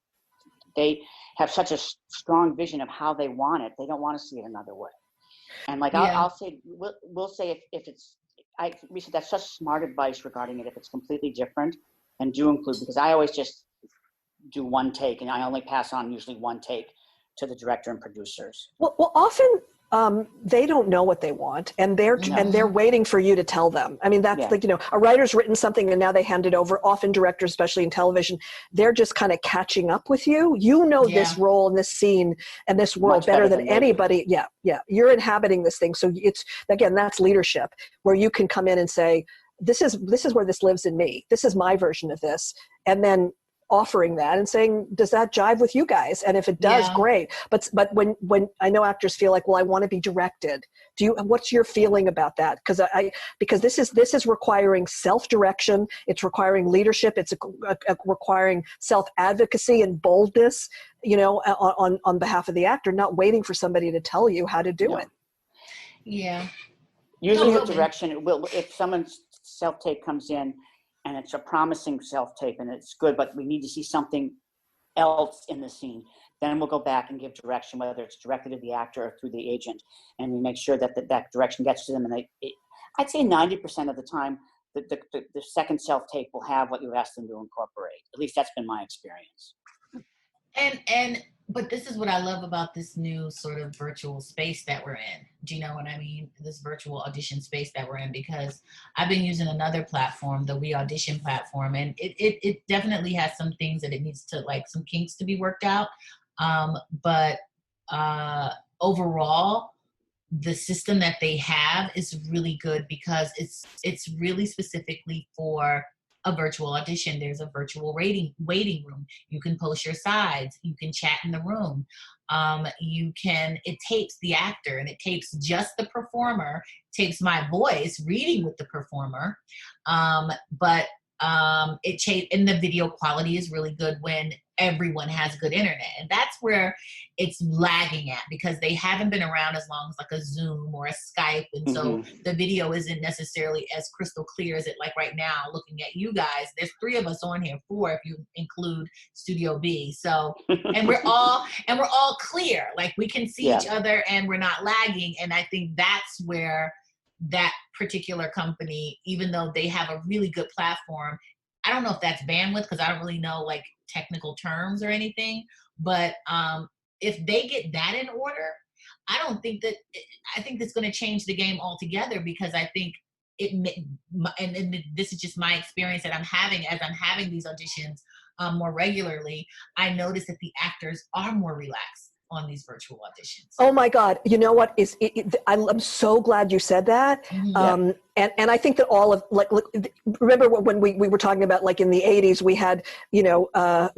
they have such a strong vision of how they want it. They don't want to see it another way. And like, I'll say, we'll say if it's, Risa, that's such smart advice regarding it. If it's completely different, and do include, because I always just do one take, and I only pass on usually one take to the director and producers. Well, often they don't know what they want, and they're waiting for you to tell them. I mean, that's like, you know, a writer's written something and now they hand it over. Often directors, especially in television, they're just kind of catching up with you. You know this role and this scene and this world Much better than anybody. Yeah. You're inhabiting this thing. So it's, again, that's leadership, where you can come in and say, this is where this lives in me. This is my version of this. And then offering that and saying, does that jive with you guys? And if it does, great. But when I know actors feel like, well, I want to be directed. What's your feeling about that? Because this is requiring self-direction. It's requiring leadership. It's requiring self-advocacy and boldness, you know, on behalf of the actor, not waiting for somebody to tell you how to do it. Yeah. Usually with direction, if someone's self-tape comes in and it's a promising self-tape and it's good, but we need to see something else in the scene, then we'll go back and give direction, whether it's directed to the actor or through the agent, and we make sure that that direction gets to them. And I'd say 90% of the time, the second self-tape will have what you asked them to incorporate. At least that's been my experience. But this is what I love about this new sort of virtual space that we're in. Do you know what I mean? This virtual audition space that we're in, because I've been using another platform, the We Audition platform, and it definitely has some things that it needs to, like, some kinks to be worked out. But overall, the system that they have is really good, because it's really specifically for a virtual audition. There's a virtual waiting room. You can post your sides. You can chat in the room. It tapes the actor, and it tapes just the performer, tapes my voice reading with the performer. But and the video quality is really good when everyone has good internet. And that's where it's lagging at, because they haven't been around as long as like a Zoom or a Skype. And so the video isn't necessarily as crystal clear as it, like right now, looking at you guys. There's 3 of us on here, 4 if you include Studio B. So, and we're all clear. Like, we can see each other and we're not lagging. And I think that's where that particular company, even though they have a really good platform, I don't know if that's bandwidth, because I don't really know like technical terms or anything, but if they get that in order, I think that's going to change the game altogether, because I think and this is just my experience that I'm having as I'm having these auditions more regularly. I notice that the actors are more relaxed on these virtual auditions. Oh my God. You know what is, I'm so glad you said that. And I think that all of, like, remember when we were talking about, like, in the 80s, we had, you know,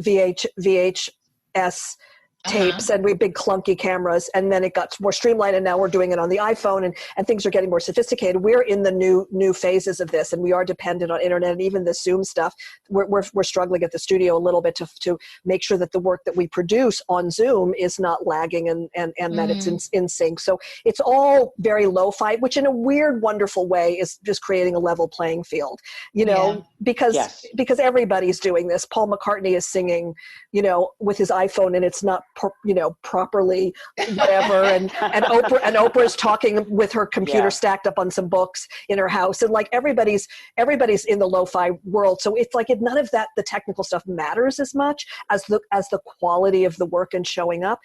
VHS tapes and we had big clunky cameras, and then it got more streamlined, and now we're doing it on the iPhone, and things are getting more sophisticated. We're in the new phases of this, and we are dependent on internet, and even the Zoom stuff. We're struggling at the studio a little bit to make sure that the work that we produce on Zoom is not lagging and that it's in sync. So it's all very lo-fi, which in a weird, wonderful way is just creating a level playing field, you know, because everybody's doing this. Paul McCartney is singing, you know, with his iPhone, and it's not properly whatever, and Oprah's talking with her computer stacked up on some books in her house, and like everybody's in the lo-fi world. So it's like none of that, the technical stuff, matters as much as the quality of the work and showing up.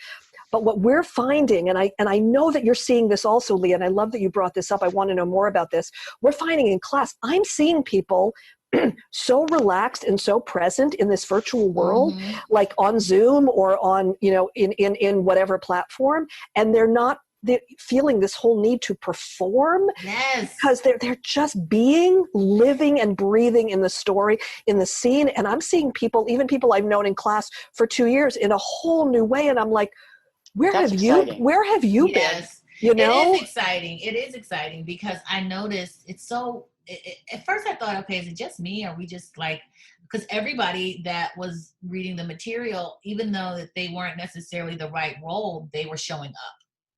But what we're finding, and I know that you're seeing this also, Leah, and I love that you brought this up. I want to know more about this. We're finding in class, I'm seeing people so relaxed and so present in this virtual world, Mm-hmm. like on Zoom or on, in whatever platform, and they're feeling this whole need to perform. Yes. Because they're just living and breathing in the story, in the scene. And I'm seeing people, even people I've known in class for 2 years, in a whole new way. And I'm like, where have you been? Yes. You know? It is exciting. It is exciting because I noticed it's so, at first I thought, okay, is it just me? Or we just like, because everybody that was reading the material, even though that they weren't necessarily the right role, they were showing up.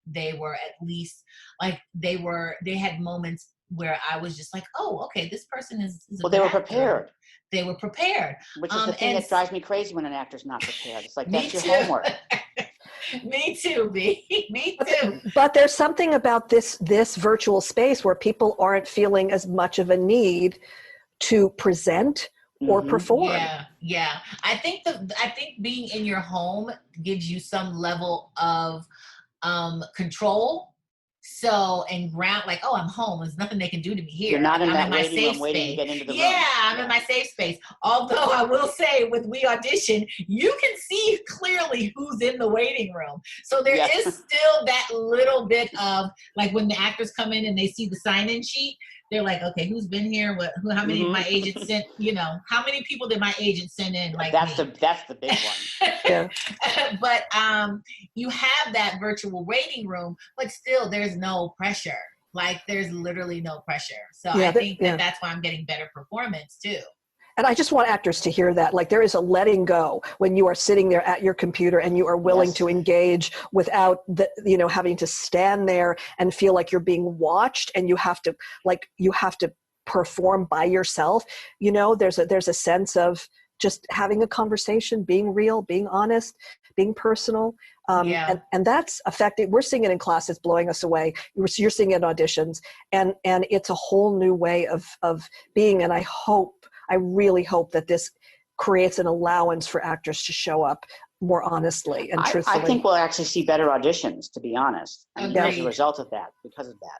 They were at least like, they had moments where I was just like, oh, okay, this person is well, they were prepared. They were prepared. Which is the thing that drives me crazy when an actor's not prepared. It's like, that's your too. homework. Me too, me too. But there's something about this virtual space where people aren't feeling as much of a need to present or perform. Yeah. I think being in your home gives you some level of control. So, and ground, like, oh, I'm home. There's nothing they can do to me here. You're not in that my waiting safe room waiting space. to get into the room. Yeah, I'm in my safe space. Although I will say with We Audition, you can see clearly who's in the waiting room. So there is still that little bit of, like when the actors come in and they see the sign-in sheet, they're like, okay, who's been here? How many of my agents sent, how many people did my agent send in? Like that's the big one. Yeah. But you have that virtual waiting room, but still there's no pressure. Like there's literally no pressure. So I think that's why I'm getting better performance too. And I just want actors to hear that. Like there is a letting go when you are sitting there at your computer and you are willing to engage without having to stand there and feel like you're being watched and you have to perform by yourself. There's a sense of just having a conversation, being real, being honest, being personal. And that's effective. We're seeing it in class. It's blowing us away. You're seeing it in auditions, and it's a whole new way of being. And I really hope that this creates an allowance for actors to show up more honestly and truthfully. I think we'll actually see better auditions, to be honest, as a result of that, because of that.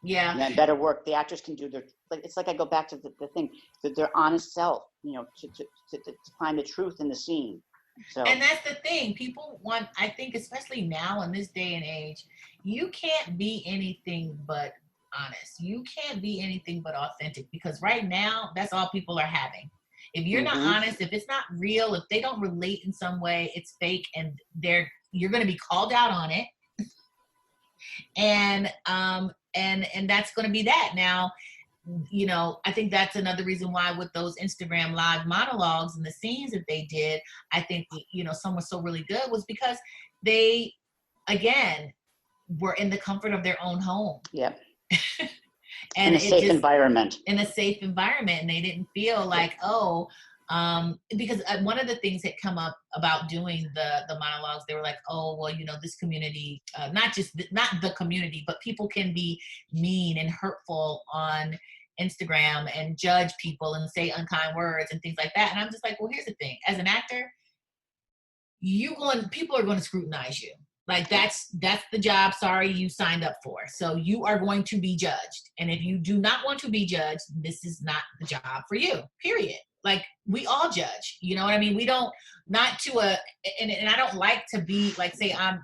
Yeah. And better work. The actors can do it's like I go back to the thing, that their honest self, to find the truth in the scene. So. And that's the thing. People want, I think, especially now in this day and age, you can't be anything but honest. You can't be anything but authentic, because right now that's all people are having. If you're not honest, if it's not real, if they don't relate in some way, it's fake, and you're going to be called out on it. And that's going to be that. Now, I think that's another reason why with those Instagram live monologues and the scenes that they did, I think, some were so really good, was because they, again, were in the comfort of their own home. Yep. And in a safe environment. In a safe environment. And they didn't feel like, because one of the things that come up about doing the monologues, they were like, oh, well, this community, not the community, but people can be mean and hurtful on Instagram and judge people and say unkind words and things like that. And I'm just like, well, here's the thing. As an actor, people are going to scrutinize you. Like that's the job, sorry, you signed up for. So you are going to be judged. And if you do not want to be judged, this is not the job for you, period. Like we all judge, you know what I mean? We don't, and I don't like to be like, say I'm,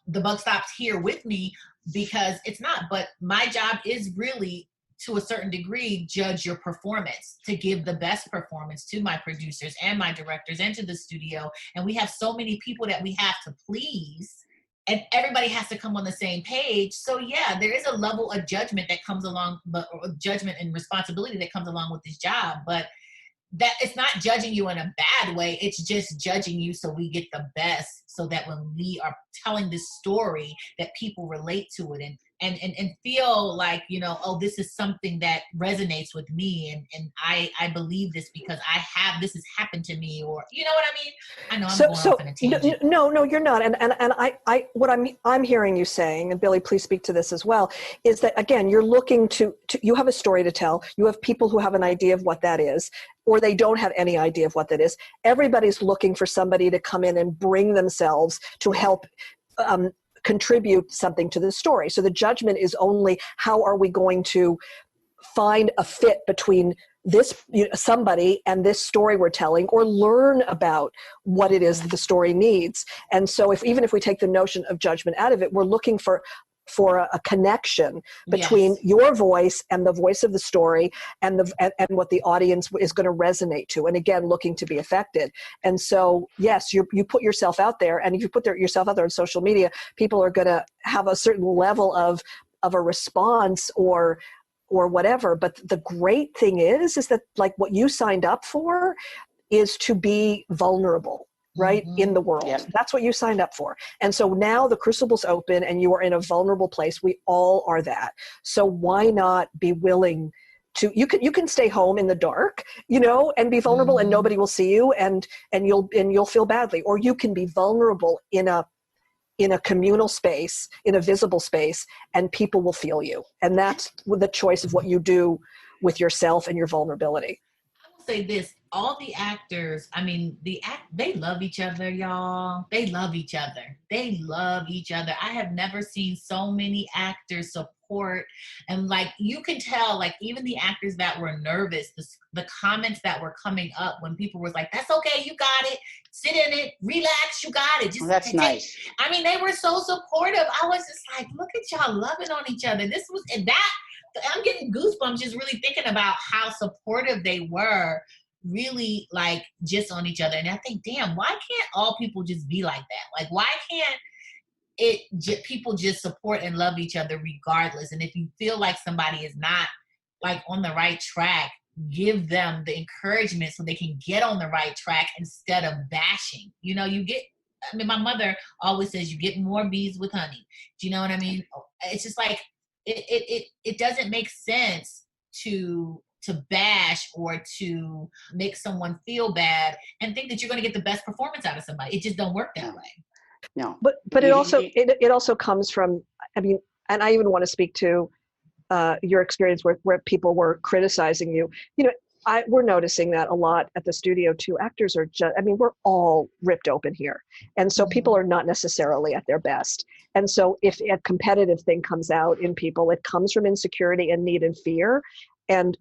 the buck stops here with me, because it's not, but my job is really, to a certain degree, judge your performance, to give the best performance to my producers and my directors and to the studio. And we have so many people that we have to please, and everybody has to come on the same page. So yeah, there is a level of judgment that comes along, or judgment and responsibility that comes along with this job, but that it's not judging you in a bad way. It's just judging you so we get the best, so that when we are telling this story that people relate to it and feel like, this is something that resonates with me, and I believe this because this has happened to me, or you know what I mean? I know I'm going off on a tangent. No, you're not. And I what I'm hearing you saying, and Billy, please speak to this as well, is that again, you're looking to you have a story to tell. You have people who have an idea of what that is, or they don't have any idea of what that is. Everybody's looking for somebody to come in and bring themselves to help contribute something to the story. So the judgment is only, how are we going to find a fit between this somebody and this story we're telling, or learn about what it is that the story needs. And so even if we take the notion of judgment out of it, we're looking for a connection between your voice and the voice of the story, and what the audience is going to resonate to, and again, looking to be affected. And so yes, you put yourself out there, and if you put yourself out there on social media, people are going to have a certain level of a response or whatever. But the great thing is that, like, what you signed up for is to be vulnerable, right? In the world. Yep. That's what you signed up for. And so now the crucible's open and you are in a vulnerable place. We all are that. So why not be willing to, you can stay home in the dark, and be vulnerable, and nobody will see you, and you'll feel badly. Or you can be vulnerable in a communal space, in a visible space, and people will feel you. And that's the choice of what you do with yourself and your vulnerability. I will say this, all the actors, I mean, they love each other, y'all. They love each other. I have never seen so many actors support, and like, you can tell, like, even the actors that were nervous, the comments that were coming up when people were like, that's okay, you got it, sit in it, relax, you got it. That's nice. I mean, they were so supportive. I was just like, look at y'all loving on each other. I'm getting goosebumps just really thinking about how supportive they were, really, like, just on each other. And I think, damn, why can't all people just be like that? Like, why can't people just support and love each other regardless? And if you feel like somebody is not, like, on the right track, give them the encouragement so they can get on the right track instead of bashing. My mother always says, you get more bees with honey. Do you know what I mean? It's just like, it doesn't make sense to bash or to make someone feel bad and think that you're going to get the best performance out of somebody. It just don't work that way. No. But it also comes from, I mean, and I even want to speak to your experience where people were criticizing you. We're noticing that a lot at the studio too. Actors are we're all ripped open here. And so people are not necessarily at their best. And so if a competitive thing comes out in people, it comes from insecurity and need and fear. And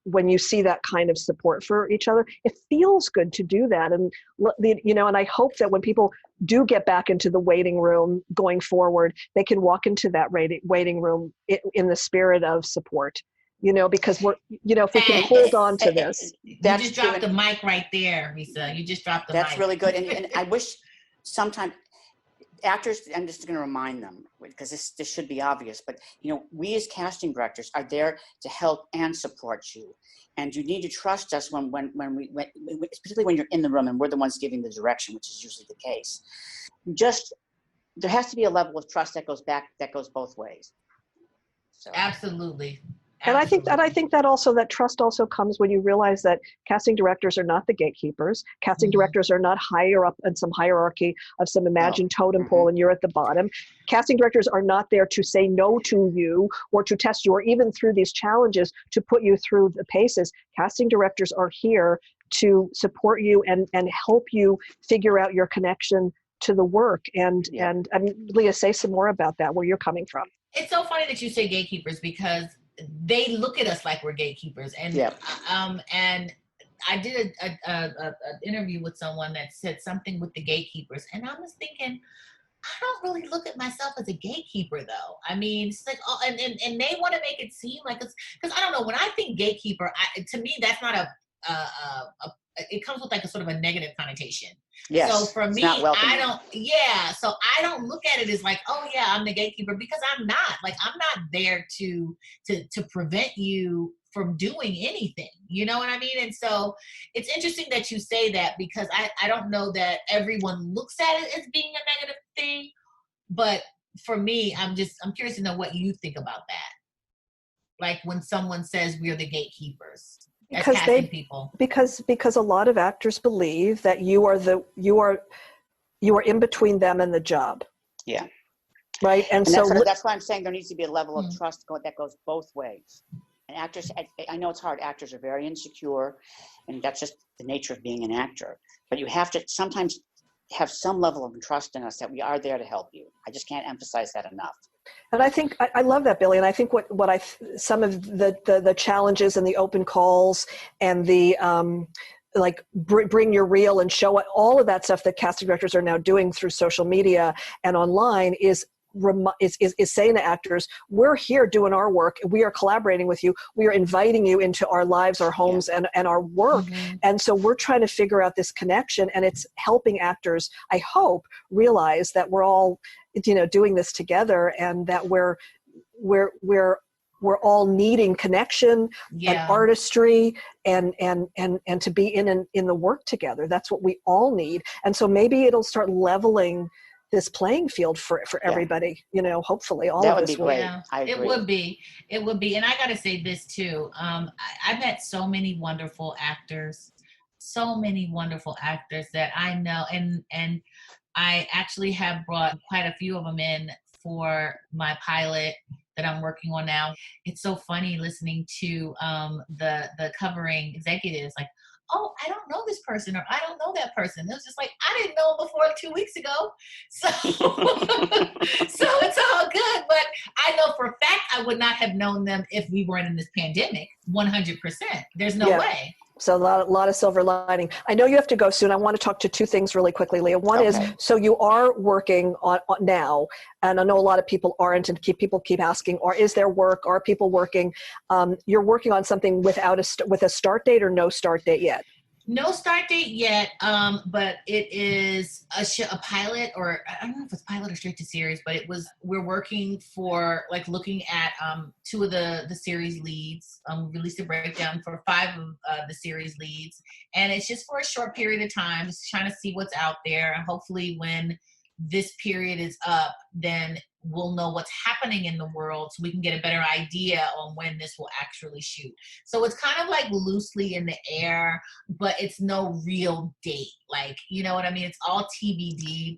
when you see that kind of support for each other, it feels good to do that. And, and I hope that when people do get back into the waiting room going forward, they can walk into that waiting room in the spirit of support. Because we're, if we can hold on to this. You just dropped the mic right there, Risa. You just dropped the mic. That's really good. And I wish sometimes actors, I'm just going to remind them, because this should be obvious, but we as casting directors are there to help and support you. And you need to trust us when particularly when you're in the room and we're the ones giving the direction, which is usually the case. There has to be a level of trust that goes both ways. So. Absolutely. And I think that trust also comes when you realize that casting directors are not the gatekeepers. Casting directors are not higher up in some hierarchy of some imagined totem pole and you're at the bottom. Casting directors are not there to say no to you or to test you or even through these challenges to put you through the paces. Casting directors are here to support you and help you figure out your connection to the work. And Leah, say some more about that, where you're coming from. It's so funny that you say gatekeepers, because they look at us like we're gatekeepers. And and I did an interview with someone that said something with the gatekeepers, and I was thinking, I don't really look at myself as a gatekeeper, though. I mean, it's like, and they want to make it seem like it's, because I don't know, when I think gatekeeper, to me that's not it comes with like a sort of a negative connotation. Yes. So for me, I don't look at it as like, oh yeah, I'm the gatekeeper, because I'm not. Like, I'm not there to prevent you from doing anything. You know what I mean? And so it's interesting that you say that, because I don't know that everyone looks at it as being a negative thing. But for me, I'm curious to know what you think about that. Like when someone says we're the gatekeepers. Because a lot of actors believe that you are in between them and the job. Yeah. Right. And so that's why I'm saying there needs to be a level of trust that goes both ways. And actors, I know it's hard. Actors are very insecure, and that's just the nature of being an actor. But you have to sometimes have some level of trust in us that we are there to help you. I just can't emphasize that enough. And I think I love that, Billy. And I think some of the challenges and the open calls and the like bring your reel and show it, all of that stuff that casting directors are now doing through social media and online is saying to actors, we're here doing our work. We are collaborating with you. We are inviting you into our lives, our homes, and our work. Mm-hmm. And so we're trying to figure out this connection, and it's helping actors, I hope, realize that we're all, doing this together, and that we're all needing connection and artistry and to be in the work together. That's what we all need. And so maybe it'll start leveling this playing field for everybody, hopefully all that of would us be will. great. Yeah, I agree. It would be. And I got to say this too. I met so many wonderful actors that I know. And I actually have brought quite a few of them in for my pilot that I'm working on now. It's so funny listening to the covering executives like, oh, I don't know this person, or I don't know that person. It was just like, I didn't know them before 2 weeks ago. So, so it's all good. But I know for a fact I would not have known them if we weren't in this pandemic, 100%. There's no way. So a lot of silver lining. I know you have to go soon. I want to talk to two things really quickly, Leah. One is, so you are working on now, and I know a lot of people aren't, and people keep asking, or is there work? Are people working? You're working on something with a start date or no start date yet? No start date yet, but it is a pilot, or I don't know if it's pilot or straight to series, but we're working for looking at 2 of the series leads. Released a breakdown for 5 of the series leads, and it's just for a short period of time, just trying to see what's out there, and hopefully when this period is up, then we'll know what's happening in the world so we can get a better idea on when this will actually shoot. So it's kind of loosely in the air, but it's no real date. You know what I mean? It's all TBD.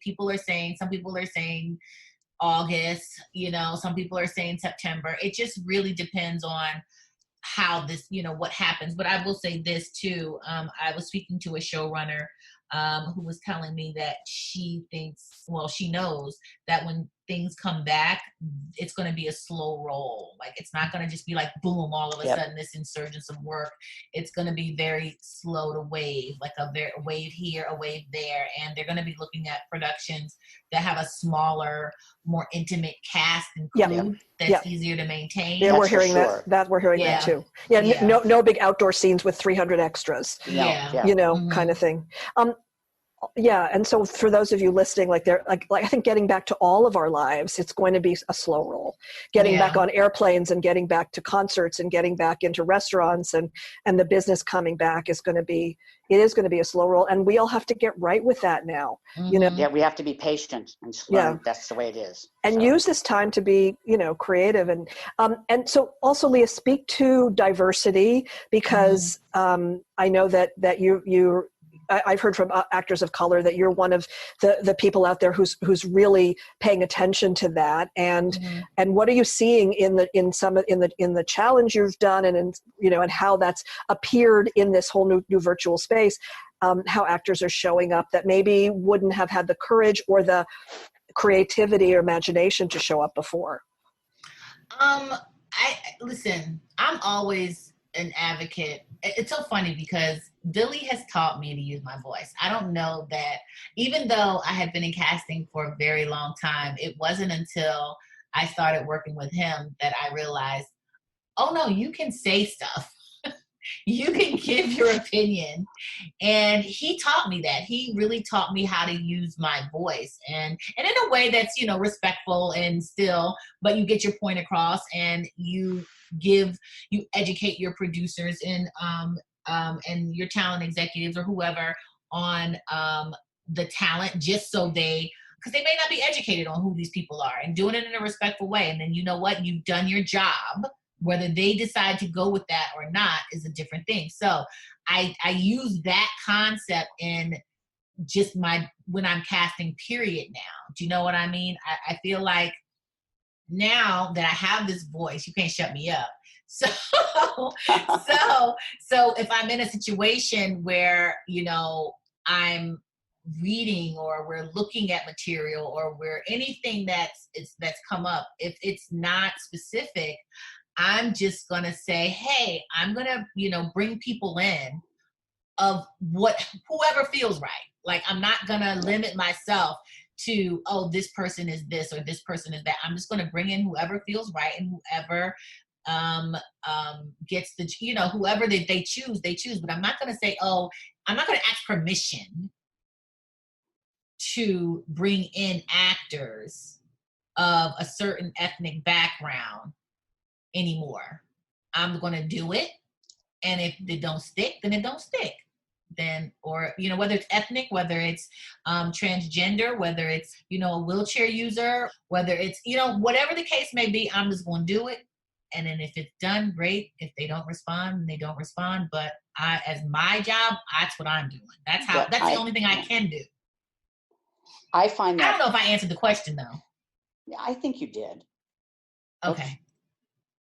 Some people are saying August, some people are saying September. It just really depends on how this, what happens. But I will say this too. I was speaking to a showrunner who was telling me that she knows that when things come back, it's going to be a slow roll. It's not going to just be boom, all of a sudden this insurgence of work. It's going to be very slow to wave, a wave here, a wave there. And they're going to be looking at productions that have a smaller, more intimate cast and crew that's easier to maintain. Yeah, we're hearing that. We're hearing that too. No big outdoor scenes with 300 extras. Kind of thing. And so for those of you listening, I think getting back to all of our lives, it's going to be a slow roll. Getting back on airplanes and getting back to concerts and getting back into restaurants and the business coming back is going to be a slow roll, and we all have to get right with that now. Mm-hmm. Yeah, we have to be patient and slow. That's the way it is. And use this time to be, creative. And so also, Leah, speak to diversity, because I know that I've heard from actors of color that you're one of the people out there who's really paying attention to that. And what are you seeing in the challenge you've done, and and how that's appeared in this whole new virtual space? How actors are showing up that maybe wouldn't have had the courage or the creativity or imagination to show up before. Listen, I'm always an advocate. It's so funny because Billy has taught me to use my voice. I don't know that, even though I had been in casting for a very long time, it wasn't until I started working with him that I realized, oh no, you can say stuff. You can give your opinion. And he taught me that. He really taught me how to use my voice, and in a way that's, respectful and still, but you get your point across, and you educate your producers and your talent executives or whoever on the talent, just so because they may not be educated on who these people are, and doing it in a respectful way. And then you know what? You've done your job. Whether they decide to go with that or not is a different thing. So I use that concept in just when I'm casting, period, now. Do you know what I mean? I feel like now that I have this voice, you can't shut me up. So if I'm in a situation where, I'm reading or we're looking at material or we're anything that's come up, if it's not specific, I'm just going to say, hey, I'm going to, bring people in of whoever feels right. Like, I'm not going to limit myself to, oh, this person is this or this person is that. I'm just going to bring in whoever feels right, and whoever gets the, whoever they choose, but I'm not going to say, oh, I'm not going to ask permission to bring in actors of a certain ethnic background anymore. I'm going to do it. And if it don't stick, then it don't stick. Then, or, whether it's ethnic, whether it's transgender, whether it's, a wheelchair user, whether it's, whatever the case may be, I'm just going to do it. And then if it's done, great. If they don't respond, they don't respond. But as my job, that's what I'm doing. That's the only thing I can do. I find that. I don't know if I answered the question though. Yeah, I think you did. Okay.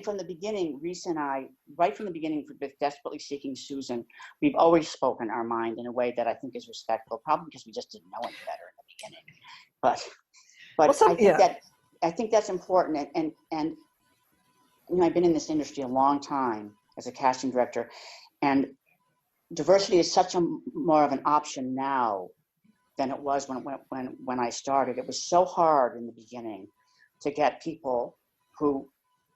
From the beginning, Risa and I, right from the beginning, with Desperately Seeking Susan, we've always spoken our mind in a way that I think is respectful, probably because we just didn't know any better in the beginning. But I think that's important. And I've been in this industry a long time as a casting director, and diversity is such more of an option now than it was when I started. It was so hard in the beginning to get people who,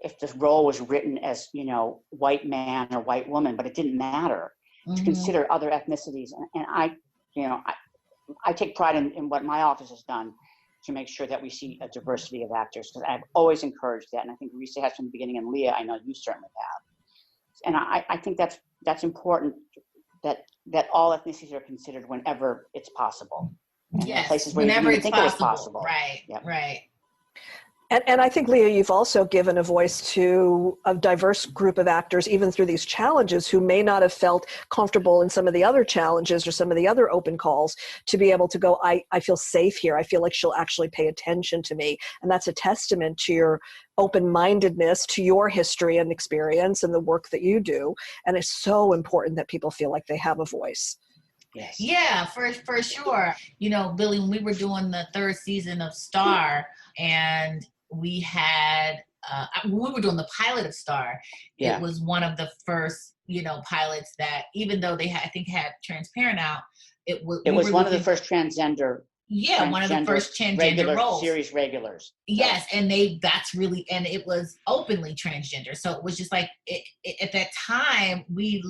if the role was written as, white man or white woman, but it didn't matter, to consider other ethnicities. And I take pride in what my office has done to make sure that we see a diversity of actors, because I've always encouraged that. And I think Risa has from the beginning, and Leah, I know you certainly have. And I think that's important, that all ethnicities are considered whenever it's possible. And yes, places where whenever you it's think it was possible. Right, yep. Right. And I think, Leah, you've also given a voice to a diverse group of actors, even through these challenges, who may not have felt comfortable in some of the other challenges or some of the other open calls, to be able to go, I feel safe here. I feel like she'll actually pay attention to me. And that's a testament to your open-mindedness, to your history and experience and the work that you do. And it's so important that people feel like they have a voice. Yes. Yeah, for sure. Billy, when we were doing the third season of Star, and we had when we were doing the pilot of Star, it was one of the first pilots that, even though they had Transparent out, it was one of the first transgender. Yeah, one of the first transgender roles. Series regulars. Yes, and it was openly transgender. So it was just like, at that time, we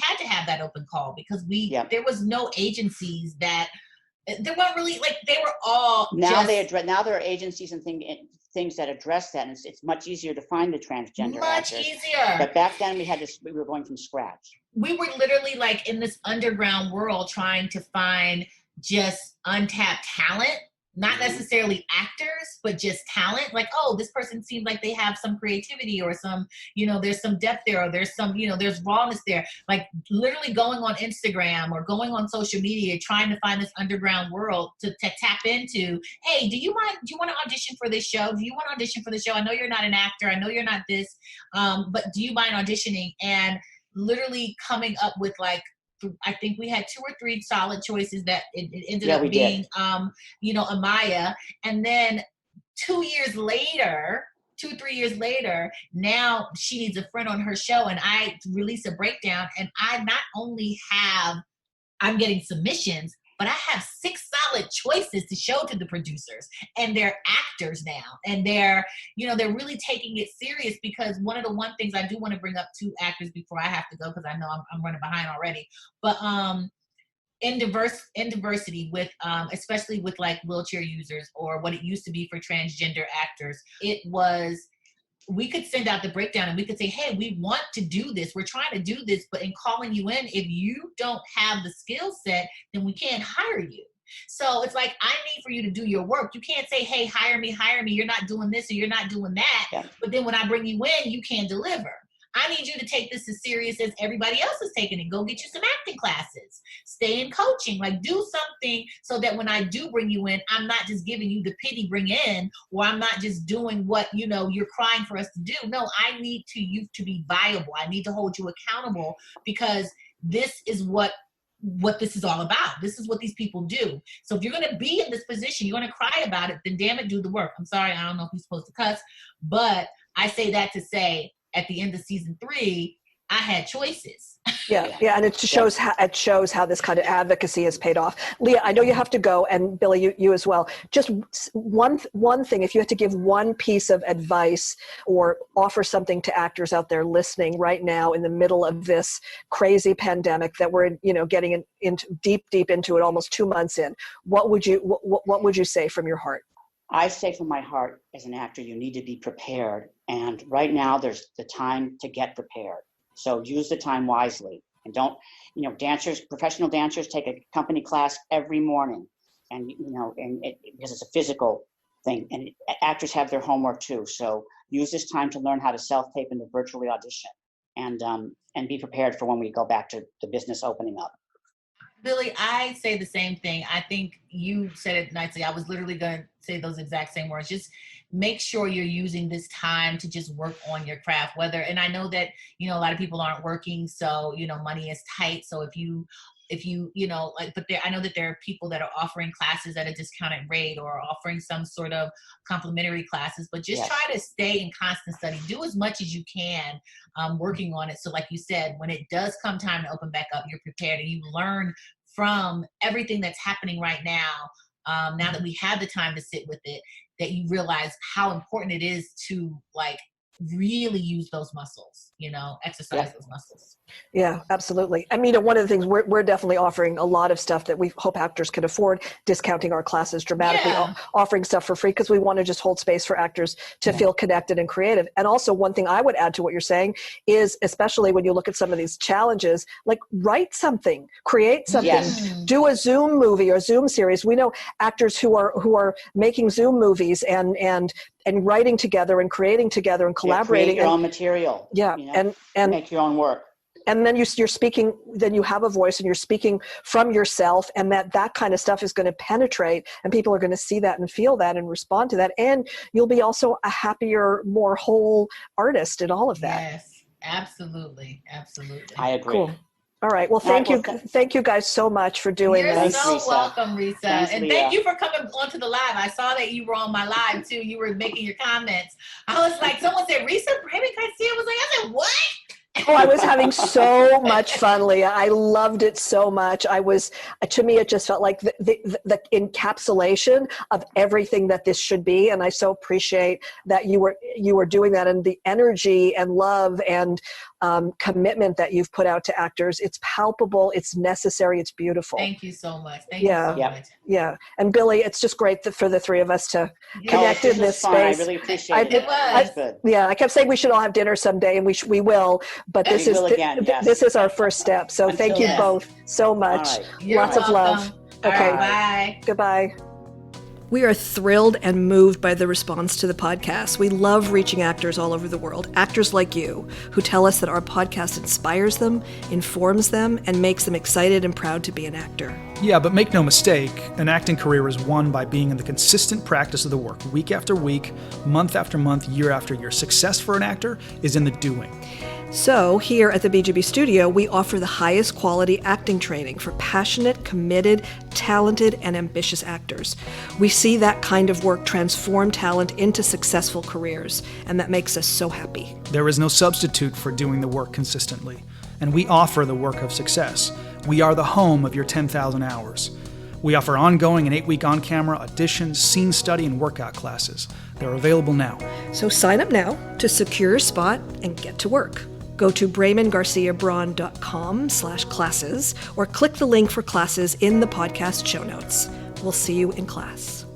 had to have that open call, because there was no agencies that, there weren't really, like, they were all now there are agencies and things that address that, and it's much easier to find the transgender much actors. Easier. But back then we were going from scratch. We were literally like in this underground world trying to find just untapped talent, not necessarily actors, but just talent. Like, oh, this person seems like they have some creativity, or some, there's some depth there, or there's some, there's rawness there. Like, literally going on Instagram or going on social media, trying to find this underground world to tap into. Hey, do you want to audition for this show? Do you want to audition for the show? I know you're not an actor. I know you're not this, but do you mind auditioning? And literally coming up with, like, I think we had 2 or 3 solid choices that it ended up being, Amaya. And then 2 years later, 2-3 years later, now she needs a friend on her show, and I release a breakdown, and I'm getting submissions, but I have 6 solid choices to show to the producers, and they're actors now, and they're really taking it serious. Because one things I do want to bring up to actors before I have to go, because I know I'm running behind already, but in diversity with especially with, like, wheelchair users, or what it used to be for transgender actors, we could send out the breakdown and we could say, hey, we want to do this. We're trying to do this, but in calling you in, if you don't have the skill set, then we can't hire you. So it's like, I need for you to do your work. You can't say, hey, hire me. You're not doing this or you're not doing that. Yeah. But then when I bring you in, you can't deliver. I need you to take this as serious as everybody else is taking it. Go get you some acting classes. Stay in coaching. Like, do something so that when I do bring you in, I'm not just giving you the pity bring in, or I'm not just doing what, you're crying for us to do. No, I need you to be viable. I need to hold you accountable, because this is what what this is all about. This is what these people do. So if you're going to be in this position, you're going to cry about it, then damn it, do the work. I'm sorry, I don't know if you're supposed to cuss, but I say that to say at the end of season 3, I had choices. Yeah, and it shows how this kind of advocacy has paid off. Leah, I know you have to go, and Billy, you as well. Just one thing, if you had to give one piece of advice or offer something to actors out there listening right now in the middle of this crazy pandemic that we're getting into deep into it, almost 2 months in, what would you say from your heart? I say from my heart, as an actor, you need to be prepared, and right now there's the time to get prepared. So use the time wisely, and don't, professional dancers take a company class every morning, and because it's a physical thing, and actors have their homework too. So use this time to learn how to self-tape and to virtually audition, and be prepared for when we go back to the business opening up. Billy, I say the same thing. I think you said it nicely. I was literally going to say those exact same words. Just make sure you're using this time to just work on your craft. And I know that, a lot of people aren't working, so, money is tight. So if you I know that there are people that are offering classes at a discounted rate or offering some sort of complimentary classes, but just try to stay in constant study. Do as much as you can working on it. So like you said, when it does come time to open back up, you're prepared and you learn from everything that's happening right now. Now that we have the time to sit with it, that you realize how important it is to really use those muscles, exercise those muscles. Yeah, absolutely. I mean, one of the things we're definitely offering a lot of stuff that we hope actors can afford, discounting our classes dramatically, offering stuff for free because we want to just hold space for actors to feel connected and creative. And also one thing I would add to what you're saying is, especially when you look at some of these challenges, write something, create something, do a Zoom movie or Zoom series. We know actors who are making Zoom movies and writing together and creating together and collaborating. Create your own material. Yeah, and make your own work. And then you're speaking, then you have a voice and you're speaking from yourself, and that kind of stuff is going to penetrate and people are going to see that and feel that and respond to that. And you'll be also a happier, more whole artist in all of that. Yes, absolutely. Absolutely. I agree. Cool. All right. Well, thank you guys so much for doing this. You're so welcome, Risa. Thanks, and Leah. Thank you for coming onto the live. I saw that you were on my live too. You were making your comments. I was like, someone said, Risa, Bramon Garcia was I said, what? Oh, I was having so much fun, Leah. I loved it so much. To me, it just felt like the encapsulation of everything that this should be. And I so appreciate that you were doing that, and the energy and love and commitment that you've put out to actors. It's palpable. It's necessary. It's beautiful. Thank you so much. Thank you so much. Yeah. And Billy, it's just great for the three of us to connect in this space. I really appreciate it. It was. Yeah, I kept saying we should all have dinner someday, and we will. But this is our first step. So thank you both so much. Right. Lots of love. Okay. Bye. Goodbye. We are thrilled and moved by the response to the podcast. We love reaching actors all over the world, actors like you, who tell us that our podcast inspires them, informs them, and makes them excited and proud to be an actor. Yeah, but make no mistake, an acting career is won by being in the consistent practice of the work, week after week, month after month, year after year. Success for an actor is in the doing. So, here at the BGB studio, we offer the highest quality acting training for passionate, committed, talented, and ambitious actors. We see that kind of work transform talent into successful careers, and that makes us so happy. There is no substitute for doing the work consistently, and we offer the work of success. We are the home of your 10,000 hours. We offer ongoing and 8-week on-camera auditions, scene study, and workout classes. They're available now. So sign up now to secure a spot and get to work. Go to BramonGarciaBraun.com/classes or click the link for classes in the podcast show notes. We'll see you in class.